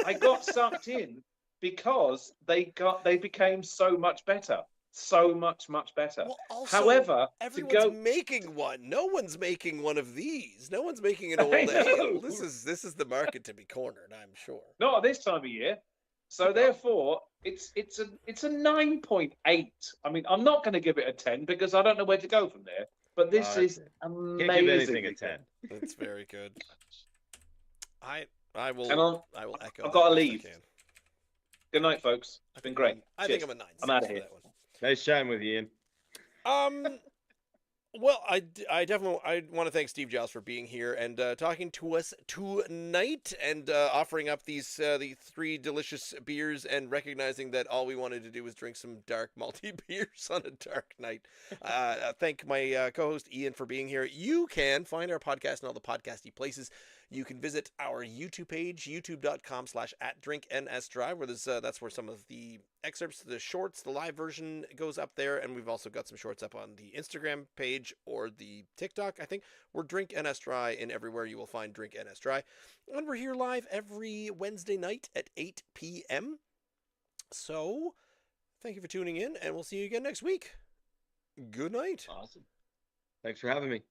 I got sucked in because they became so much better, so much better. Well, also, However, everyone's making one. No one's making one of these. No one's making an old I know. ale. This is the market to be cornered, I'm sure. not at this time of year. So therefore, it's a 9.8. I mean, I'm not going to give it a 10 because I don't know where to go from there. But this is amazing. Can't give anything a 10. It's very good. I will echo. I've got to that best I leave. can. Good night, folks. It's been great. I think I'm a 9. I'm outta for here. that one. Nice chatting with you, Ian. Well, I definitely want to thank Steve Giles for being here and talking to us tonight and offering up the 3 delicious beers and recognizing that all we wanted to do was drink some dark malty beers on a dark night. Thank my co-host Ian for being here. You can find our podcast in all the podcasty places. You can visit our YouTube page, youtube.com/@drinknsdry, where that's where some of the excerpts, the shorts, the live version goes up there, and we've also got some shorts up on the Instagram page or the TikTok. I think we're Drink NS Dry, and everywhere you will find Drink NS Dry. And we're here live every Wednesday night at 8 p.m. So, thank you for tuning in, and we'll see you again next week. Good night. Awesome. Thanks for having me.